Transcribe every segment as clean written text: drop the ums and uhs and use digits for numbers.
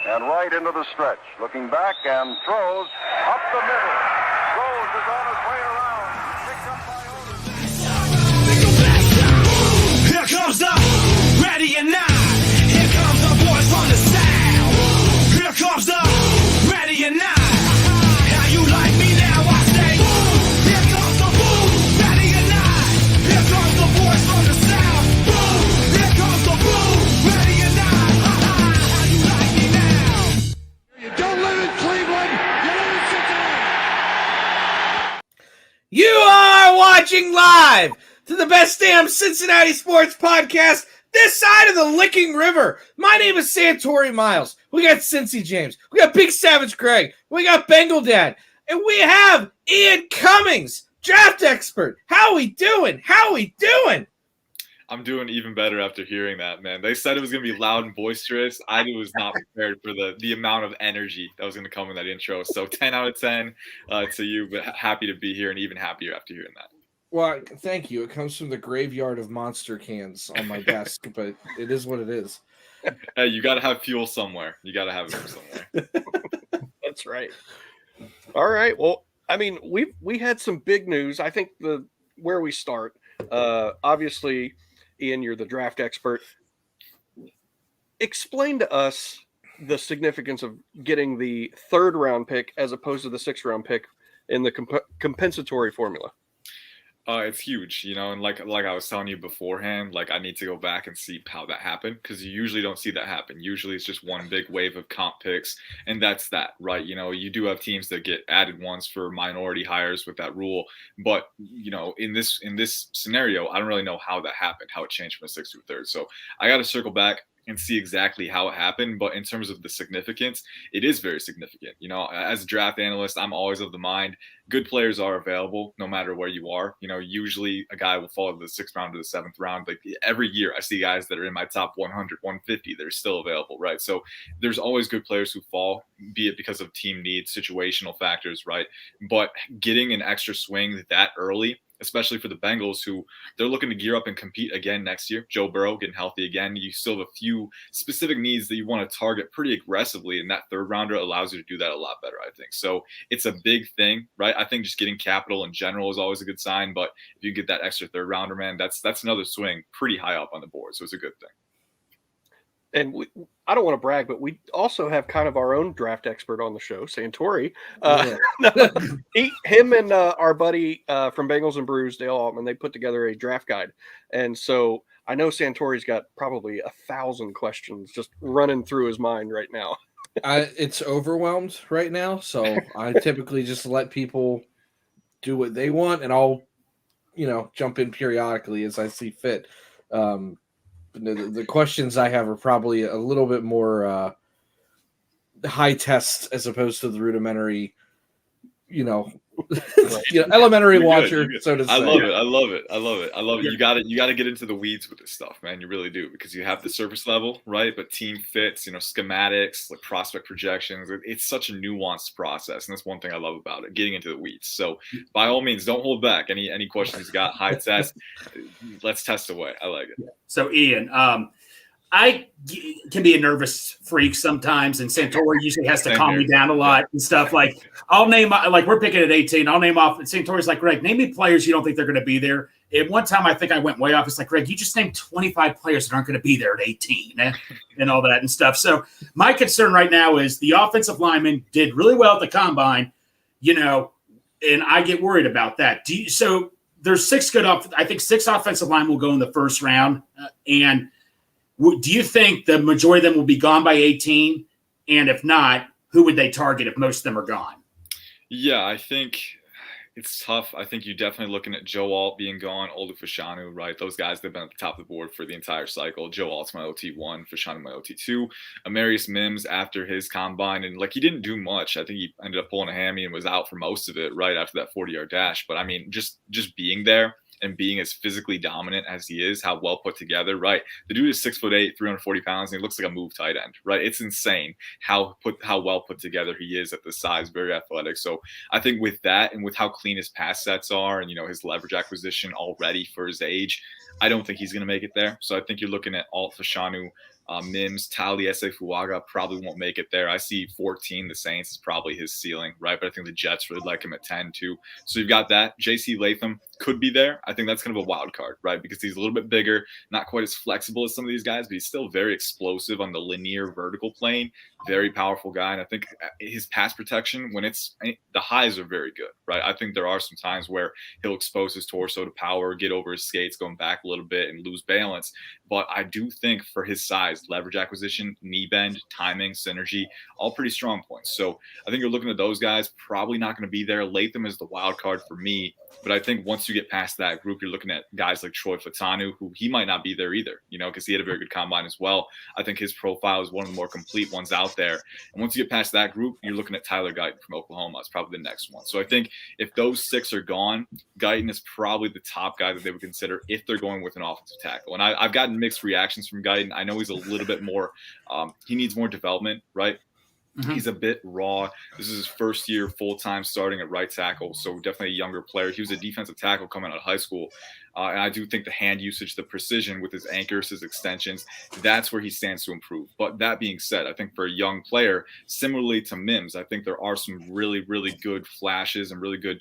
and right into the stretch. Looking back and throws up the middle. Rose is on his way around. Picked up by Otis. Here comes the ready or not. Here comes the boys from the south. Here comes the ready or not. How you like me now? I say, here comes the boom, ready or not. Here comes the boys from the south. Boom, here comes the boom, ready or not. How you like me now? You don't live in Cleveland, you live in Cincinnati. You are watching live to the best damn Cincinnati sports podcast this side of the Licking River. My name is Santori Miles. We got Cincy James. We got Big Savage Greg. We got Bengal Dad. And we have Ian Cummings, draft expert. How we doing? How we doing? I'm doing even better after hearing that, man. They said it was going to be loud and boisterous. I was not prepared for the amount of energy that was going to come in that intro. So 10 out of 10 to you, but happy to be here and even happier after hearing that. Well, thank you. It comes from the graveyard of monster cans on my desk, but it is what it is. Hey, you got to have fuel somewhere. You got to have it from somewhere. That's right. All right. Well, I mean, we had some big news. I think where we start, obviously, Ian, you're the draft expert. Explain to us the significance of getting the third round pick as opposed to the sixth round pick in the compensatory formula. It's huge, and like I was telling you beforehand, like I need to go back and see how that happened because you usually don't see that happen. Usually it's just one big wave of comp picks, and that's that, right? You do have teams that get added once for minority hires with that rule, but in this scenario, I don't really know how that happened, how it changed from a sixth to a third. So I got to circle back and see exactly how it happened. But in terms of the significance, it is very significant. As a draft analyst, I'm always of the mind, good players are available no matter where you are. Usually a guy will fall to the sixth round to the seventh round. Like every year I see guys that are in my top 100, 150 that are still available, right? So there's always good players who fall, be it because of team needs, situational factors, right? But getting an extra swing that early, especially for the Bengals, who they're looking to gear up and compete again next year. Joe Burrow getting healthy again. You still have a few specific needs that you want to target pretty aggressively, and that third rounder allows you to do that a lot better, I think. So it's a big thing, right? I think just getting capital in general is always a good sign, but if you get that extra third rounder, man, that's another swing pretty high up on the board. So it's a good thing. And I don't want to brag, but we also have kind of our own draft expert on the show, Santori. Him and our buddy from Bengals and Brews, Dale Altman, they put together a draft guide. And so I know Santori's got probably 1,000 questions just running through his mind right now. It's overwhelmed right now, so I typically just let people do what they want, and I'll, jump in periodically as I see fit. The questions I have are probably a little bit more high test as opposed to the rudimentary, elementary launcher, so to say. I love it. You got to get into the weeds with this stuff, man. You really do, because you have the surface level, right? But team fits, schematics, like prospect projections. It's such a nuanced process, and that's one thing I love about it, getting into the weeds. So by all means, don't hold back. Any questions you got, high test, let's test away. I like it. So Ian, I can be a nervous freak sometimes, and Santori usually has to calm me down a lot and stuff. Like I'll name, like we're picking at 18. I'll name off, and Santori's like, Greg, name me players you don't think they're going to be there. At one time, I think I went way off. It's like, Greg, you just named 25 players that aren't going to be there at 18 and all that and stuff. So my concern right now is the offensive linemen did really well at the combine, and I get worried about that. So there's six offensive line will go in the first round, and do you think the majority of them will be gone by 18? And if not, who would they target if most of them are gone? Yeah, I think it's tough. I think you're definitely looking at Joe Alt being gone, Olu Fashanu, right? Those guys that have been at the top of the board for the entire cycle. Joe Alt's my OT1, Fashanu my OT2. Amarius Mims after his combine, and he didn't do much. I think he ended up pulling a hammy and was out for most of it right after that 40-yard dash. But I mean, just being there and being as physically dominant as he is, how well put together, right? The dude is 6'8", 340 pounds, and he looks like a move tight end, right? It's insane how well put together he is at the size, very athletic. So I think with that and with how clean his pass sets are and, his leverage acquisition already for his age, I don't think he's going to make it there. So I think you're looking at Alt Fashanu, Mims, Taliese Fuaga probably won't make it there. I see 14. The Saints is probably his ceiling, right? But I think the Jets really like him at 10 too. So you've got that. J.C. Latham could be there. I think that's kind of a wild card, right? Because he's a little bit bigger, not quite as flexible as some of these guys, but he's still very explosive on the linear vertical plane. Very powerful guy. And I think his pass protection, the highs are very good, right? I think there are some times where he'll expose his torso to power, get over his skates, going back a little bit and lose balance. But I do think for his size, leverage acquisition, knee bend, timing, synergy, all pretty strong points. So I think you're looking at those guys, probably not going to be there. Latham is the wild card for me. But I think once you get past that group, you're looking at guys like Troy Fatanu, who he might not be there either, because he had a very good combine as well. I think his profile is one of the more complete ones out there. And once you get past that group, you're looking at Tyler Guyton from Oklahoma. It's probably the next one. So I think if those 6 are gone, Guyton is probably the top guy that they would consider if they're going with an offensive tackle. And I've gotten mixed reactions from Guyton. I know he's a little bit more he needs more development, right? Mm-hmm. He's a bit raw. This is his first year full-time starting at right tackle, so definitely a younger player. He was a defensive tackle coming out of high school. And I do think the hand usage, the precision with his anchors, his extensions, that's where he stands to improve. But that being said, I think for a young player, similarly to Mims, I think there are some really, really good flashes and really good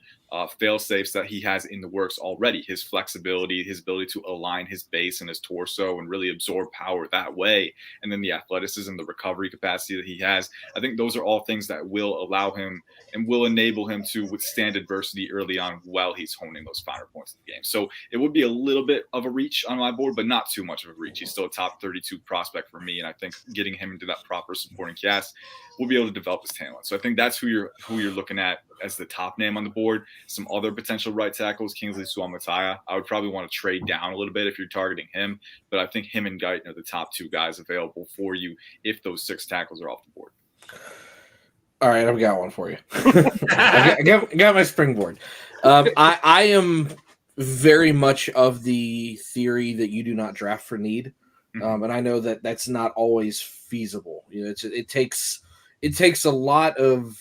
fail-safes that he has in the works already. His flexibility, his ability to align his base and his torso and really absorb power that way, and then the athleticism, the recovery capacity that he has. I think those are all things that will allow him and will enable him to withstand adversity early on while he's honing those finer points of the game. So it would be a little bit of a reach on my board, but not too much of a reach. He's still a top 32 prospect for me, and I think getting him into that proper supporting cast will be able to develop his talent. So I think that's who you're looking at as the top name on the board. Some other potential right tackles, Kingsley Suamataia. I would probably want to trade down a little bit if you're targeting him, but I think him and Guyton are the top 2 guys available for you if those 6 tackles are off the board. All right, I've got one for you. I got my springboard. I am very much of the theory that you do not draft for need, and I know that that's not always feasible. It takes a lot of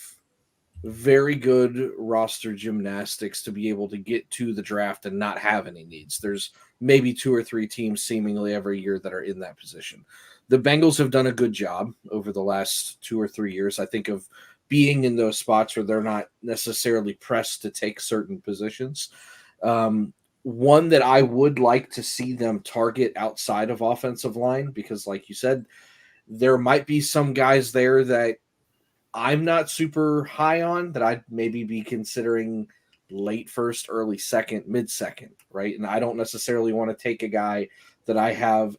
very good roster gymnastics to be able to get to the draft and not have any needs. There's maybe 2 or 3 teams seemingly every year that are in that position. The Bengals have done a good job over the last 2 or 3 years, I think, of being in those spots where they're not necessarily pressed to take certain positions. One that I would like to see them target outside of offensive line, because like you said, there might be some guys there that I'm not super high on that I'd maybe be considering late first, early second, mid second, right? And I don't necessarily want to take a guy that I have,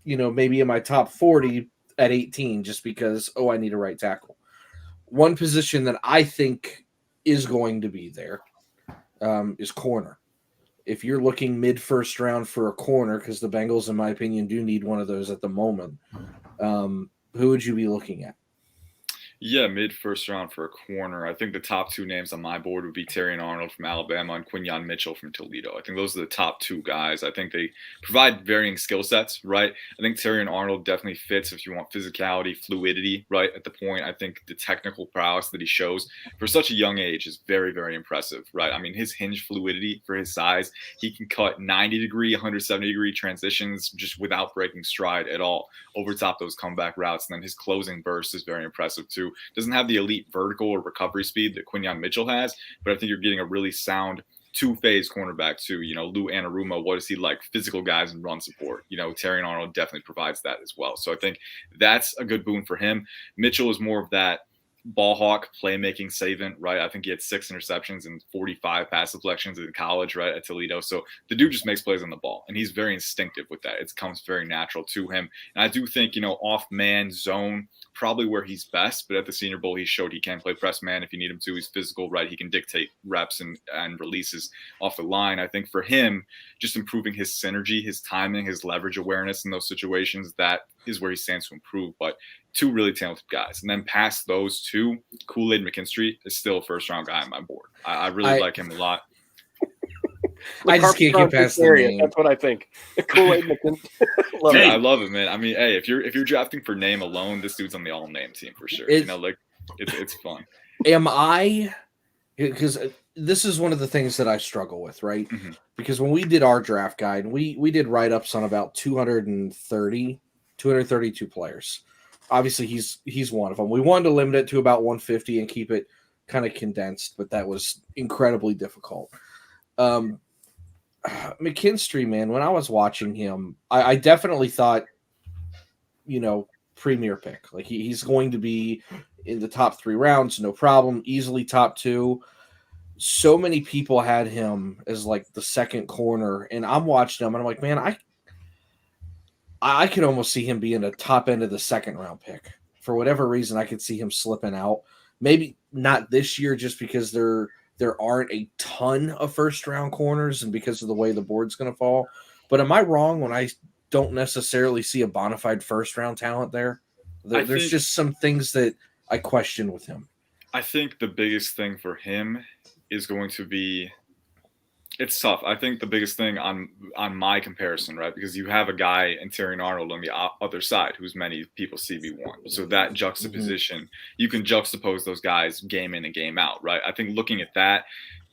maybe in my top 40 at 18 just because, I need a right tackle. One position that I think is going to be there is corner. If you're looking mid first round for a corner, because the Bengals, in my opinion, do need one of those at the moment, who would you be looking at? Yeah, mid first round for a corner. I think the top 2 names on my board would be Terrion Arnold from Alabama and Quinyon Mitchell from Toledo. I think those are the top 2 guys. I think they provide varying skill sets, right? I think Terrion Arnold definitely fits if you want physicality, fluidity, right? At the point, I think the technical prowess that he shows for such a young age is very, very impressive, right? I mean, his hinge fluidity for his size, he can cut 90-degree, 170-degree transitions just without breaking stride at all over top those comeback routes. And then his closing burst is very impressive too. Doesn't have the elite vertical or recovery speed that Quinyon Mitchell has, but I think you're getting a really sound 2-phase cornerback too. Lou Anarumo, what is he like? Physical guys and run support. Terrion Arnold definitely provides that as well. So I think that's a good boon for him. Mitchell is more of that ball hawk, playmaking savant, right? I think he had 6 interceptions and 45 pass deflections in college, right, at Toledo. So the dude just makes plays on the ball, and he's very instinctive with that. It comes very natural to him. And I do think, off man zone, probably where he's best, but at the Senior Bowl, he showed he can play press man if you need him to. He's physical, right? He can dictate reps and releases off the line. I think for him, just improving his synergy, his timing, his leverage awareness in those situations, that is where he stands to improve. But 2 really talented guys. And then past those 2, Kool-Aid McKinstry is still a first-round guy on my board. I really like him a lot. I just can't get past the name. That's what I think. Kool-Aid McKinstry. I love it, man. I mean, hey, if you're drafting for name alone, this dude's on the all-name team for sure. It's fun. Am I – because this is one of the things that I struggle with, right? Mm-hmm. Because when we did our draft guide, we did write-ups on about 230 232 players. Obviously, he's one of them. We wanted to limit it to about 150 and keep it kind of condensed, but that was incredibly difficult. McKinstry, man, when I was watching him, I definitely thought, premier pick. Like he's going to be in the top 3 rounds, no problem. Easily top 2. So many people had him as like the second corner, and I'm watching him, and I'm like, man, I could almost see him being a top end of the second round pick. For whatever reason, I could see him slipping out. Maybe not this year, just because there aren't a ton of first round corners, and because of the way the board's going to fall. But am I wrong when I don't necessarily see a bona fide first round talent there? There's just some things that I question with him. I think the biggest thing for him is going to be, it's tough. I think the biggest thing on my comparison, right? Because you have a guy in Terry Arnold on the other side, who's many people CB1. So that juxtaposition, you can juxtapose those guys game in and game out, right? I think looking at that,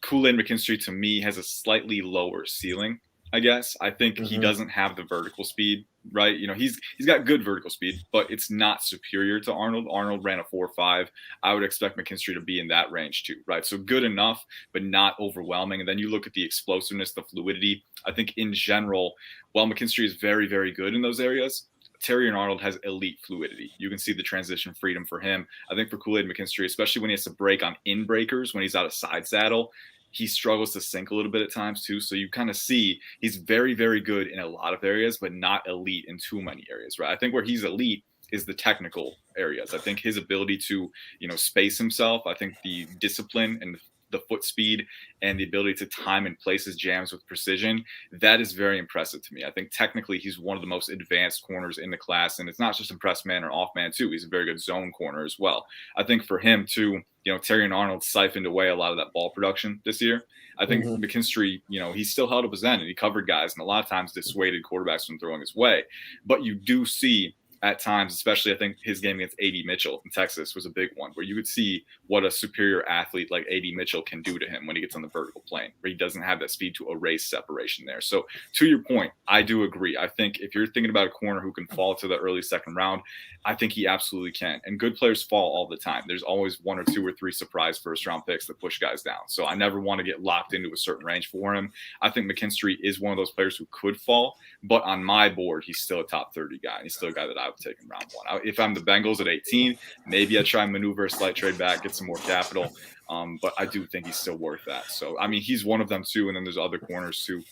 Kool-Aid McKinstry to me has a slightly lower ceiling, I guess. I think he doesn't have the vertical speed, right? He's got good vertical speed, but it's not superior to Arnold. Arnold ran a 4.5. I would expect McKinstry to be in that range too, right? So good enough, but not overwhelming. And then you look at the explosiveness, the fluidity. I think in general, while McKinstry is very, very good in those areas, Terry Arnold has elite fluidity. You can see the transition freedom for him. I think for Kool-Aid McKinstry, especially when he has to break on in breakers, when he's out of side saddle, he struggles to sink a little bit at times too. So you kind of see he's very, very good in a lot of areas, but not elite in too many areas, right? I think where he's elite is the technical areas. I think his ability to, space himself. I think the discipline and the foot speed and the ability to time and place his jams with precision, that is very impressive to me. I think technically he's one of the most advanced corners in the class, and it's not just in press man or off man too. He's a very good zone corner as well. I think for him too, Terry Arnold siphoned away a lot of that ball production this year. I think McKinstry, he still held up his end and he covered guys, and a lot of times dissuaded quarterbacks from throwing his way. But you do see at times, especially I think his game against A.D. Mitchell in Texas was a big one, where you could see what a superior athlete like A.D. Mitchell can do to him when he gets on the vertical plane, where he doesn't have that speed to erase separation there. So to your point, I do agree. I think if you're thinking about a corner who can fall to the early second round, I think he absolutely can. And good players fall all the time. There's always 1 or 2 or 3 surprise first round picks that push guys down. So I never want to get locked into a certain range for him. I think McKinstry is one of those players who could fall, but on my board, he's still a top 30 guy. And he's still a guy that I would take in round 1. If I'm the Bengals at 18, maybe I try and maneuver a slight trade back, get some more capital. But I do think he's still worth that. So, I mean, he's one of them too. And then there's other corners too.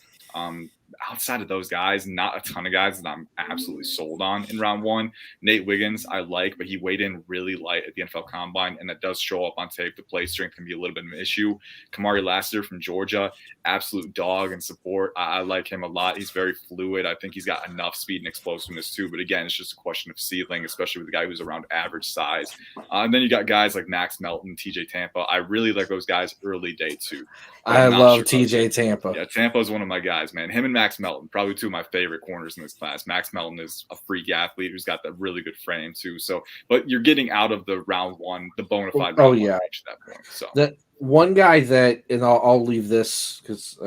Outside of those guys, not a ton of guys that I'm absolutely sold on in round 1. Nate Wiggins, I like, but he weighed in really light at the NFL Combine, and that does show up on tape. The play strength can be a little bit of an issue. Kamari Lassiter from Georgia, absolute dog and support. I like him a lot. He's very fluid. I think he's got enough speed and explosiveness too, but again, it's just a question of ceiling, especially with a guy who's around average size. And then you got guys like Max Melton, TJ Tampa. I really like those guys early day too. I love TJ Tampa. Yeah, Tampa is one of my guys, man. Him and Max Melton, probably 2 of my favorite corners in this class. Max Melton is a freak athlete who's got that really good frame too. So, but you're getting out of the round 1, the bona fide round 1 range at that point. So that one guy that, and I'll leave this because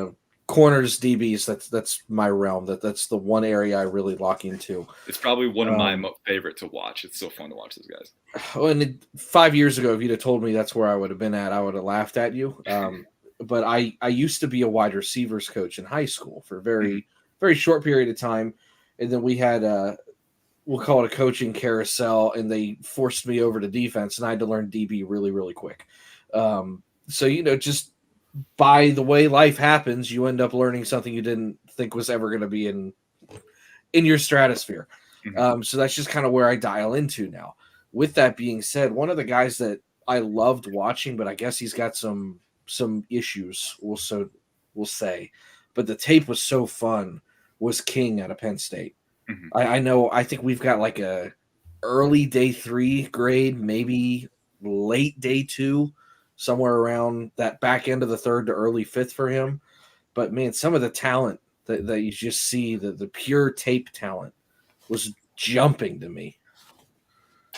corners, DBs, that's my realm. That's the one area I really lock into. It's probably one of my favorite to watch. It's so fun to watch those guys. And 5 years ago, if you'd have told me that's where I would have been at, I would have laughed at you. But I used to be a wide receivers coach in high school for a very, very short period of time. And then we had we'll call it a coaching carousel, and they forced me over to defense, and I had to learn DB really, really quick. So, just by the way life happens, you end up learning something you didn't think was ever going to be in your stratosphere. So that's just kind of where I dial into now. With that being said, one of the guys that I loved watching, but I guess he's got some issues, we'll say, but the tape was so fun, was King out of Penn State. I think we've got like a early day 3 grade, maybe late day 2, somewhere around that back end of the 3rd to early 5th for him. But man, some of the talent that you just see, the pure tape talent was jumping to me.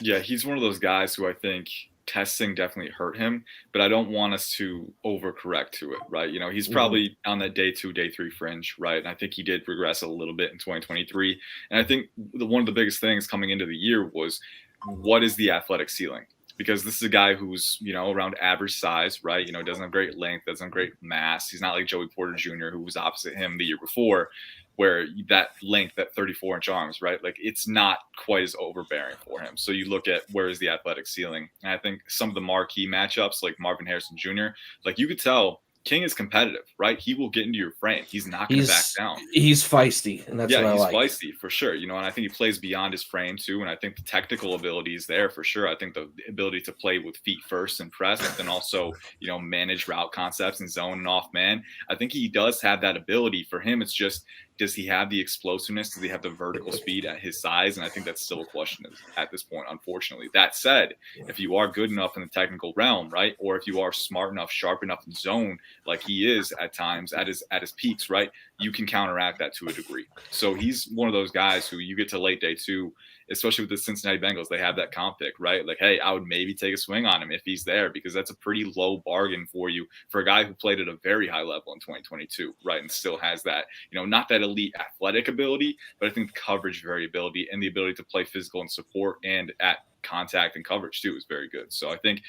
Yeah, he's one of those guys who I think testing definitely hurt him, but I don't want us to overcorrect to it, right? He's probably on that day 2, day 3 fringe, right? And I think he did regress a little bit in 2023. And I think one of the biggest things coming into the year was, what is the athletic ceiling? Because this is a guy who's, around average size, right? Doesn't have great length, doesn't have great mass. He's not like Joey Porter Jr., who was opposite him the year before, where that length, that 34-inch arms, right? Like, it's not quite as overbearing for him. So you look at where is the athletic ceiling. And I think some of the marquee matchups, like Marvin Harrison Jr., like, you could tell King is competitive, right? He will get into your frame. He's not going to back down. He's feisty, and that's what I like. He's feisty for sure. And I think he plays beyond his frame too. And I think the technical ability is there for sure. I think the ability to play with feet first and press, and then also, manage route concepts and zone and off man. I think he does have that ability. For him, it's just, does he have the explosiveness? Does he have the vertical speed at his size? And I think that's still a question at this point, unfortunately. That said, if you are good enough in the technical realm, right, or if you are smart enough, sharp enough in zone, like he is at times at his peaks, right, you can counteract that to a degree. So he's one of those guys who you get to late day 2, especially with the Cincinnati Bengals, they have that comp pick, right? Like, hey, I would maybe take a swing on him if he's there, because that's a pretty low bargain for you for a guy who played at a very high level in 2022, right? And still has that, not that elite athletic ability, but I think the coverage variability and the ability to play physical and support and at contact and coverage too is very good. So I think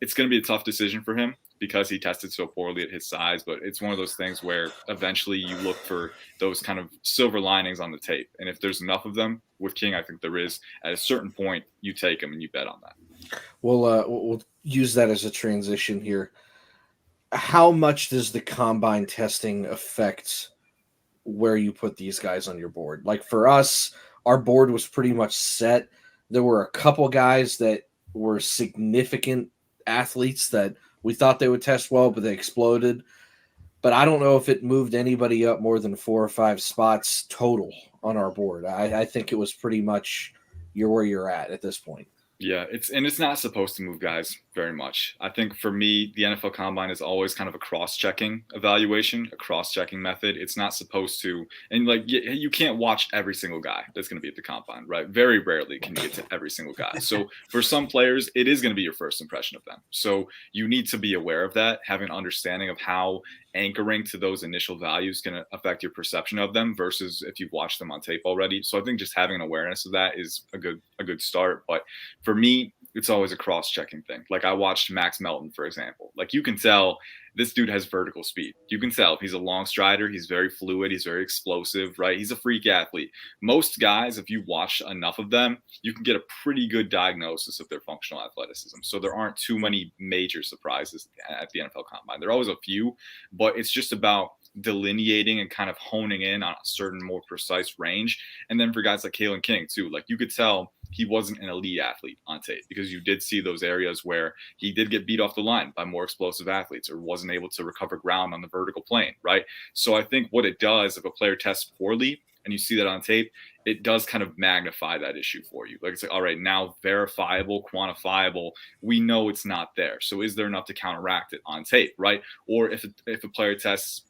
it's going to be a tough decision for him because he tested so poorly at his size, but it's one of those things where eventually you look for those kind of silver linings on the tape. And if there's enough of them with King, I think there is, at a certain point, you take him and you bet on that. We'll use that as a transition here. How much does the combine testing affect where you put these guys on your board? Like, for us, our board was pretty much set. There were a couple guys that were significant athletes that we thought they would test well, but they exploded. But I don't know if it moved anybody up more than 4 or 5 spots total on our board. I think it was pretty much you're where you're at this point. Yeah, it's not supposed to move guys very much. I think for me, the NFL Combine is always kind of a cross-checking evaluation, a cross-checking method. It's not supposed to, and like you can't watch every single guy that's going to be at the Combine, right? Very rarely can you get to every single guy. So for some players, it is going to be your first impression of them. So you need to be aware of that, having an understanding of how anchoring to those initial values can affect your perception of them versus if you've watched them on tape already. So I think just having an awareness of that is a good start. But for me, it's always a cross-checking thing. Like, I watched Max Melton, for example. Like, you can tell this dude has vertical speed. You can tell he's a long strider. He's very fluid. He's very explosive, right? He's a freak athlete. Most guys, if you watch enough of them, you can get a pretty good diagnosis of their functional athleticism. So there aren't too many major surprises at the NFL Combine. There are always a few, but it's just about delineating and kind of honing in on a certain more precise range. And then for guys like Kalen King too, like, you could tell he wasn't an elite athlete on tape because you did see those areas where he did get beat off the line by more explosive athletes or wasn't able to recover ground on the vertical plane, right? So I think what it does, if a player tests poorly and you see that on tape, it does kind of magnify that issue for you. Like, it's like, all right, now verifiable, quantifiable, we know it's not there. So is there enough to counteract it on tape, right? Or if a player tests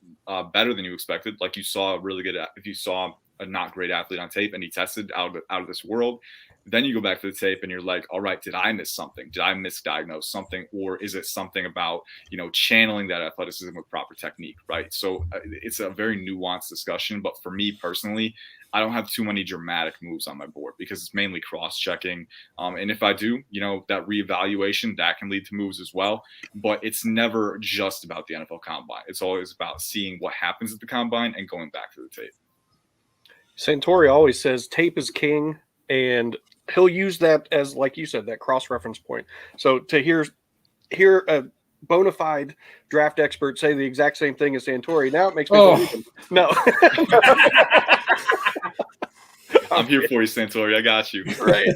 better than you expected, like you saw if you saw a not great athlete on tape and he tested out of this world, then you go back to the tape and you're like, all right, did I miss something? Did I misdiagnose something? Or is it something about, channeling that athleticism with proper technique, right? So it's a very nuanced discussion. But for me personally, I don't have too many dramatic moves on my board because it's mainly cross-checking. And if I do, that reevaluation, that can lead to moves as well. But it's never just about the NFL Combine. It's always about seeing what happens at the Combine and going back to the tape. Santori always says tape is king, and he'll use that as, like you said, that cross-reference point. So to hear a bona fide draft expert say the exact same thing as Santori, now it makes me believe him. No. I'm here for you, Santori. I got you. Right.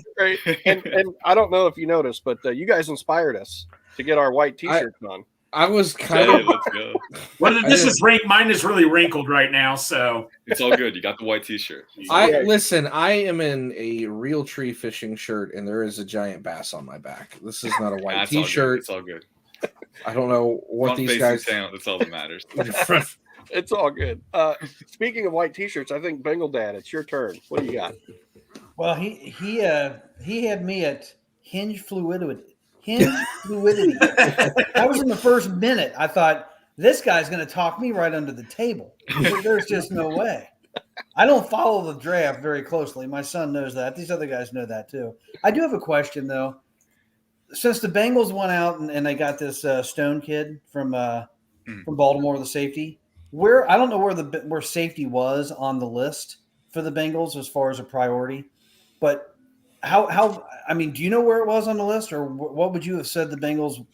And I don't know if you noticed, but you guys inspired us to get our white T-shirts on. I was kind of. Let's go. Mine is really wrinkled right now, so it's all good. You got the white T-shirt. Listen. I am in a real tree fishing shirt, and there is a giant bass on my back. This is not a white T-shirt. It's all good. I don't know what these guys. That's all that matters. It's all good. Speaking of white T-shirts, I think Bengal Dad, it's your turn. What do you got? Well, he had me at hinge fluidity. Hinge fluidity. I was in the first minute. I thought, this guy's going to talk me right under the table. There's just no way. I don't follow the draft very closely. My son knows that. These other guys know that too. I do have a question, though. Since the Bengals went out and they got this Stone kid from Baltimore, the safety, I don't know where safety was on the list for the Bengals as far as a priority, but how I mean, do you know where it was on the list, or what would you have said the Bengals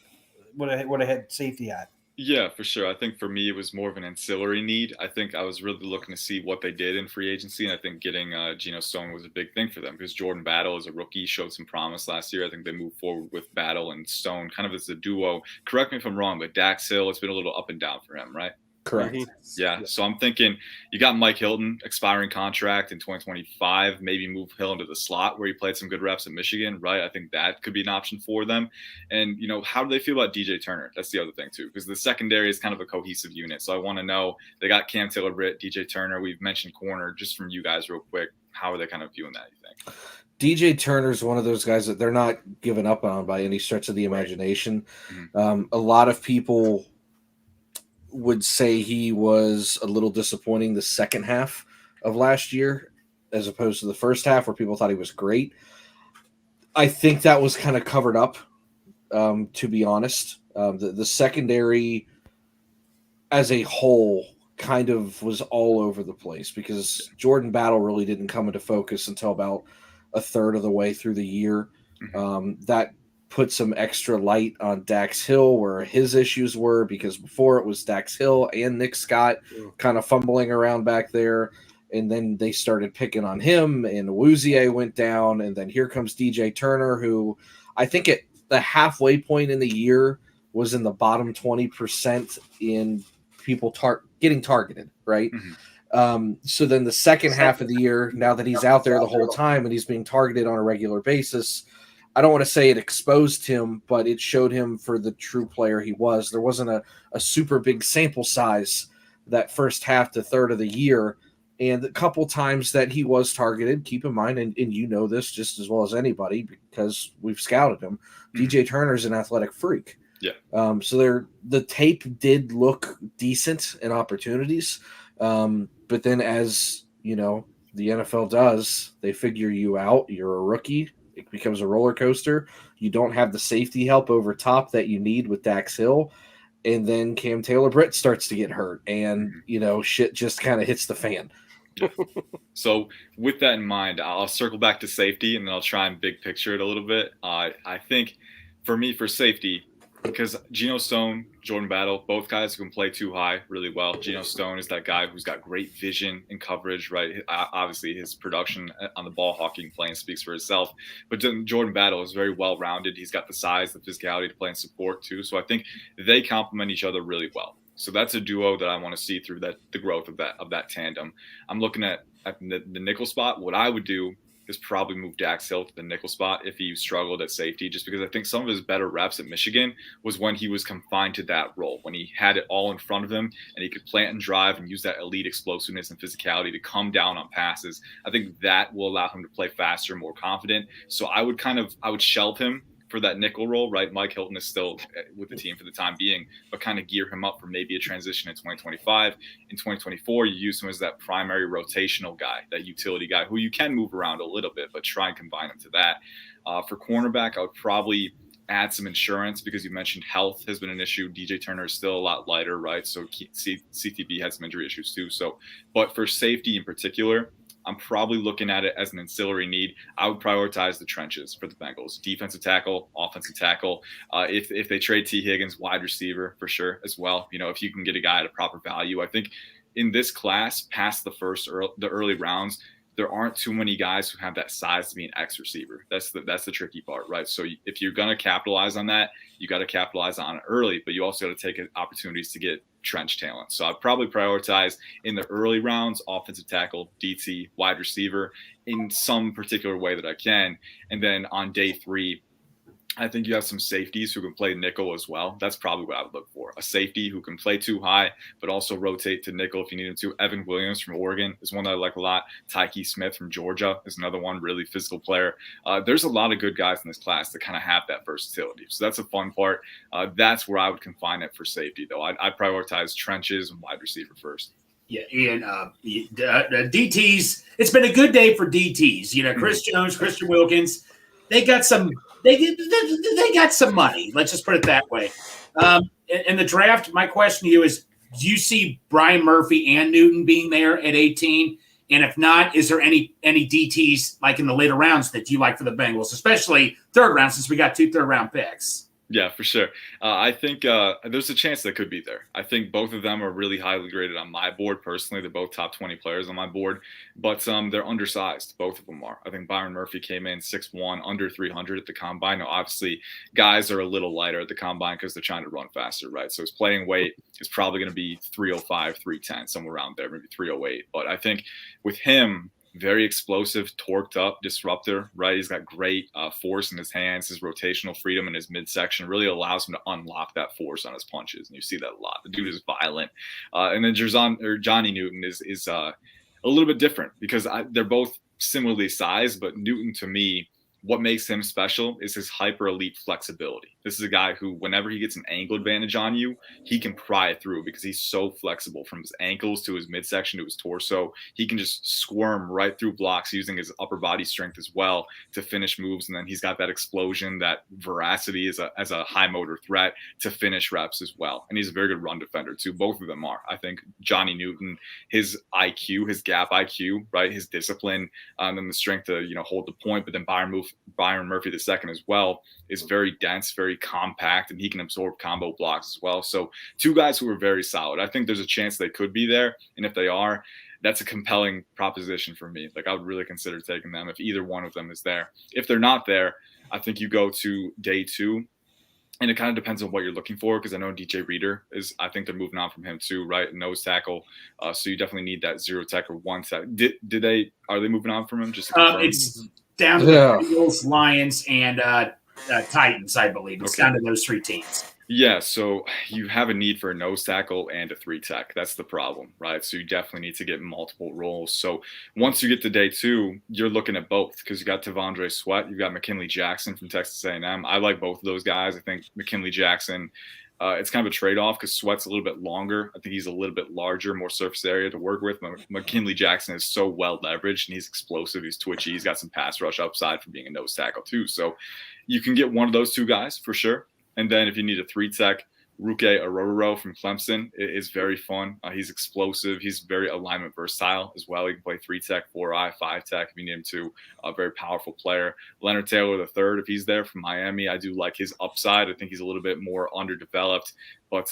would have had safety at? Yeah, for sure. I think for me, it was more of an ancillary need. I think I was really looking to see what they did in free agency, and I think getting Geno Stone was a big thing for them because Jordan Battle as a rookie showed some promise last year. I think they moved forward with Battle and Stone kind of as a duo. Correct me if I'm wrong, but Dax Hill, it's been a little up and down for him, right? Correct. Yeah. So I'm thinking you got Mike Hilton expiring contract in 2025, maybe move Hill into the slot where he played some good reps at Michigan, right? I think that could be an option for them. And, how do they feel about DJ Turner? That's the other thing too, because the secondary is kind of a cohesive unit. So I want to know, they got Cam Taylor-Britt, DJ Turner. We've mentioned corner. Just from you guys real quick, how are they kind of viewing that, you think? DJ Turner is one of those guys that they're not giving up on by any stretch of the imagination. Mm-hmm. A lot of people would say he was a little disappointing the second half of last year as opposed to the first half where people thought he was great. I think that was kind of covered up, to be honest. The secondary as a whole kind of was all over the place because Jordan Battle really didn't come into focus until about a third of the way through the year. That put some extra light on Dax Hill where his issues were, because before it was Dax Hill and Nick Scott kind of fumbling around back there. And then they started picking on him and Awuzie went down. And then here comes DJ Turner, who I think at the halfway point in the year was in the bottom 20% in people getting targeted. Right. So then the second half of the year, now that he's out there the whole time and he's being targeted on a regular basis, I don't want to say it exposed him, but it showed him for the true player he was. There wasn't a super big sample size that first half to third of the year. And a couple times that he was targeted, keep in mind, and you know this just as well as anybody because we've scouted him, DJ Turner's an athletic freak. Yeah. So the tape did look decent in opportunities. But then as, the NFL does, they figure you out. You're a rookie. It becomes a roller coaster. You don't have the safety help over top that you need with Dax Hill. And then Cam Taylor-Britt starts to get hurt. And, shit just kind of hits the fan. So with that in mind, I'll circle back to safety and then I'll try and big picture it a little bit. I think for me, for safety, because Geno Stone, Jordan Battle, both guys who can play too high really well. Geno Stone is that guy who's got great vision and coverage, right? Obviously, his production on the ball hawking plane speaks for itself. But Jordan Battle is very well-rounded. He's got the size, the physicality to play in support too. So I think they complement each other really well. So that's a duo that I want to see through the growth of that tandem. I'm looking at the nickel spot. What I would do is probably move Dax Hill to the nickel spot if he struggled at safety, just because I think some of his better reps at Michigan was when he was confined to that role, when he had it all in front of him and he could plant and drive and use that elite explosiveness and physicality to come down on passes. I think that will allow him to play faster, more confident. So I would shelve him for that nickel role, right? Mike Hilton is still with the team for the time being, but kind of gear him up for maybe a transition in 2025. In 2024, you use him as that primary rotational guy, that utility guy who you can move around a little bit, but try and combine him to that. For cornerback, I would probably add some insurance because you mentioned health has been an issue. DJ Turner is still a lot lighter, right? So CTB had some injury issues too. So, but for safety in particular, I'm probably looking at it as an ancillary need. I would prioritize the trenches for the Bengals. Defensive tackle, offensive tackle. If they trade T. Higgins, wide receiver for sure as well. If you can get a guy at a proper value. I think in this class, past the early rounds, there aren't too many guys who have that size to be an X receiver. That's the tricky part, right? So if you're going to capitalize on that, you got to capitalize on it early, but you also got to take opportunities to get trench talent. So I'd probably prioritize in the early rounds, offensive tackle, DT, wide receiver in some particular way that I can. And then on day 3, I think you have some safeties who can play nickel as well. That's probably what I would look for. a safety who can play too high, but also rotate to nickel if you need him to. Evan Williams from Oregon is one that I like a lot. Tyke Smith from Georgia is another one, really physical player. There's a lot of good guys in this class that kind of have that versatility. So that's a fun part. That's where I would confine it for safety, though. I'd prioritize trenches and wide receiver first. Yeah, Ian, DTs. It's been a good day for DTs. Chris Jones, Christian Wilkins. They got some. They got some money. Let's just put it that way. In the draft, my question to you is: do you see Brian Murphy and Newton being there at 18? And if not, is there any DTs like in the later rounds that you like for the Bengals, especially third round, since we got 2 third-round picks? Yeah, for sure. I think there's a chance that could be there. I think both of them are really highly graded on my board personally. They're both top 20 players on my board, but they're undersized. Both of them are. I think Byron Murphy came in 6'1", under 300 at the combine. Now, obviously, guys are a little lighter at the combine because they're trying to run faster, right? So his playing weight is probably going to be 305, 310, somewhere around there, maybe 308. But I think with him, very explosive, torqued up disruptor, right? He's got great force in his hands. His rotational freedom in his midsection really allows him to unlock that force on his punches. And you see that a lot. The dude is violent. And then Johnny Newton is a little bit different because they're both similarly sized, but Newton, to me, what makes him special is his hyper elite flexibility. This is a guy who, whenever he gets an angle advantage on you, he can pry it through because he's so flexible from his ankles to his midsection to his torso. He can just squirm right through blocks using his upper body strength as well to finish moves. And then he's got that explosion, that veracity as a high motor threat to finish reps as well. And he's a very good run defender too. Both of them are. I think Johnny Newton, his IQ, his gap IQ, right, his discipline, and then the strength to hold the point. But then Byron Murphy II as well is very dense, very compact, and he can absorb combo blocks as well. So 2 guys who are very solid. I think there's a chance they could be there. And if they are, that's a compelling proposition for me. Like, I would really consider taking them if either one of them is there. If they're not there, I think you go to day 2. And it kind of depends on what you're looking for, because I know DJ Reader I think they're moving on from him too, right? Nose tackle. So you definitely need that 0 tech or 1 tech. Are they moving on from him? Just to confirm? It's down to the Eagles, Lions, and Titans, I believe. It's down to those 3 teams. Yeah, so you have a need for a nose tackle and a 3 tech. That's the problem, right? So you definitely need to get multiple roles. So once you get to day 2, you're looking at both, because you got Tavondre Sweat, you've got McKinley Jackson from Texas A&M. I like both of those guys. I think McKinley Jackson, it's kind of a trade-off because Sweat's a little bit longer. I think he's a little bit larger, more surface area to work with. McKinley Jackson is so well leveraged, and he's explosive. He's twitchy. He's got some pass rush upside from being a nose tackle too. So you can get one of those 2 guys for sure. And then if you need a 3 tech, Ruke Arororo from Clemson is very fun. He's explosive. He's very alignment versatile as well. He can play 3 tech, 4-eye, 5 tech if you need him to. A very powerful player. Leonard Taylor III, if he's there from Miami, I do like his upside. I think he's a little bit more underdeveloped, but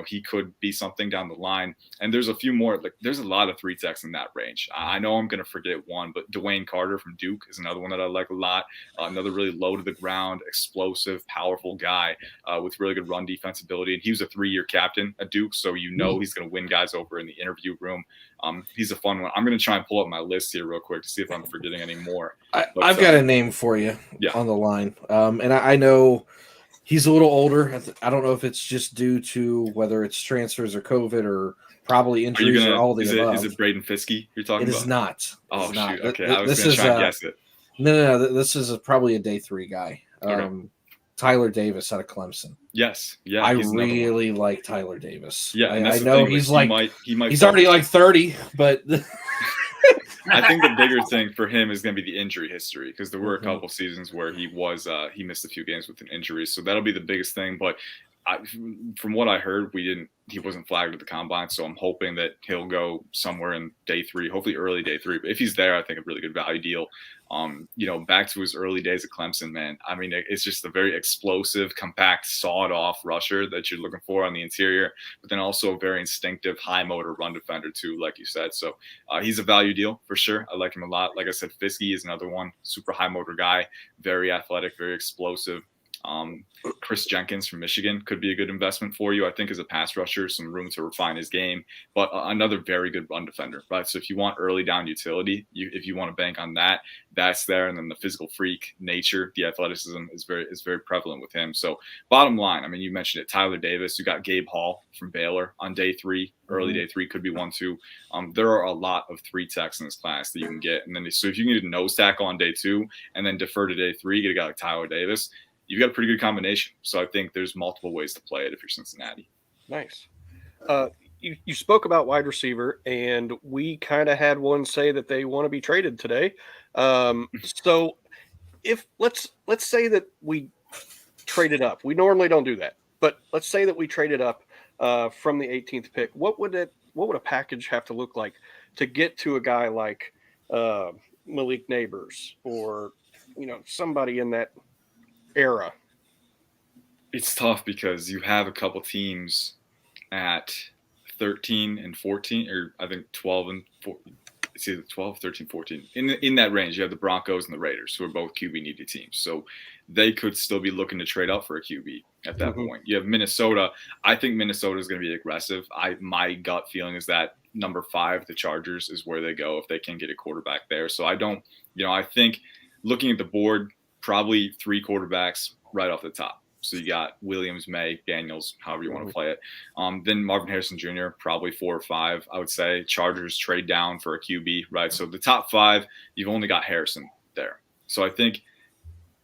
he could be something down the line. And there's a few more. Like, there's a lot of 3 techs in that range. I know I'm going to forget one, but Dwayne Carter from Duke is another one that I like a lot. Another really low to the ground, explosive, powerful guy with really good run defense ability. And he was a 3-year captain at Duke, so he's going to win guys over in the interview room. He's a fun one. I'm going to try and pull up my list here real quick to see if I'm forgetting any more. I've got a name for you on the line. And I know he's a little older. I don't know if it's just due to whether it's transfers or COVID or probably injuries or all the above. Is it Braden Fiske you're talking about? It is not. Oh, shoot. Not. Okay, I was going to try and guess it. No. This is probably a day 3 guy. Okay. Tyler Davis out of Clemson. Yes. Yeah. I really like Tyler Davis. Yeah. I know he's he's already like 30, but I think the bigger thing for him is going to be the injury history, because there were a couple seasons where he missed a few games with an injury. So that'll be the biggest thing. But from what I heard, he wasn't flagged at the combine. So I'm hoping that he'll go somewhere in day 3, hopefully early day 3. But if he's there, I think a really good value deal. Back to his early days at Clemson, man. I mean, it's just a very explosive, compact, sawed-off rusher that you're looking for on the interior, but then also a very instinctive, high-motor run defender too, like you said. So he's a value deal for sure. I like him a lot. Like I said, Fiske is another one, super high-motor guy, very athletic, very explosive. Chris Jenkins from Michigan could be a good investment for you. I think as a pass rusher, some room to refine his game, but another very good run defender, right? So if you want early down utility, if you want to bank on that, that's there. And then the physical freak nature, the athleticism is very prevalent with him. So bottom line, I mean, you mentioned it, Tyler Davis, you got Gabe Hall from Baylor on day 3, early day 3 could be 1-2. There are a lot of 3 techs in this class that you can get. And then, so if you can get a nose tackle on day 2 and then defer to day 3, get a guy like Tyler Davis, you've got a pretty good combination. So I think there's multiple ways to play it if you're Cincinnati. Nice. You spoke about wide receiver, and we kind of had one say that they want to be traded today. So if let's say that we traded up, we normally don't do that, but let's say that we traded up from the 18th pick. What would a package have to look like to get to a guy like Malik Neighbors or somebody in that era? It's tough because you have a couple teams at 13 and 14, or I think 12 and 14. It's either 12, 13, 14. In that range, you have the Broncos and the Raiders, who are both QB needy teams. So they could still be looking to trade up for a QB at that point. You have Minnesota. I think Minnesota is going to be aggressive. My gut feeling is that number 5, the Chargers, is where they go if they can get a quarterback there. So I don't, I think looking at the board, probably 3 quarterbacks right off the top. So you got Williams, May, Daniels, however you want to play it. Then Marvin Harrison Jr., probably 4 or 5, I would say. Chargers trade down for a QB, right? So the top 5, you've only got Harrison there. So I think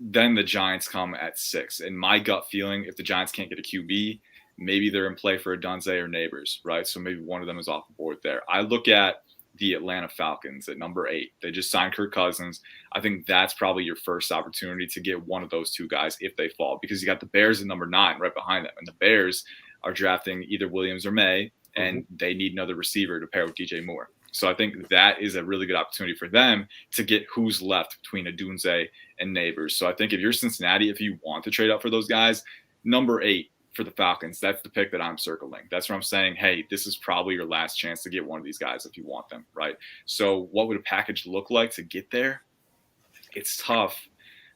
then the Giants come at 6. And my gut feeling, if the Giants can't get a QB, maybe they're in play for a Dunze or Neighbors, right? So maybe one of them is off the board there. I look at the Atlanta Falcons at number 8. They just signed Kirk Cousins. I think that's probably your first opportunity to get one of those 2 guys if they fall, because you got the Bears at number 9 right behind them. And the Bears are drafting either Williams or May, and they need another receiver to pair with DJ Moore. So I think that is a really good opportunity for them to get who's left between Adunze and Neighbors. So I think if you're Cincinnati, if you want to trade up for those guys, number 8 for the Falcons, that's the pick that I'm circling. That's where I'm saying, hey, this is probably your last chance to get one of these guys if you want them, right? So what would a package look like to get there? It's tough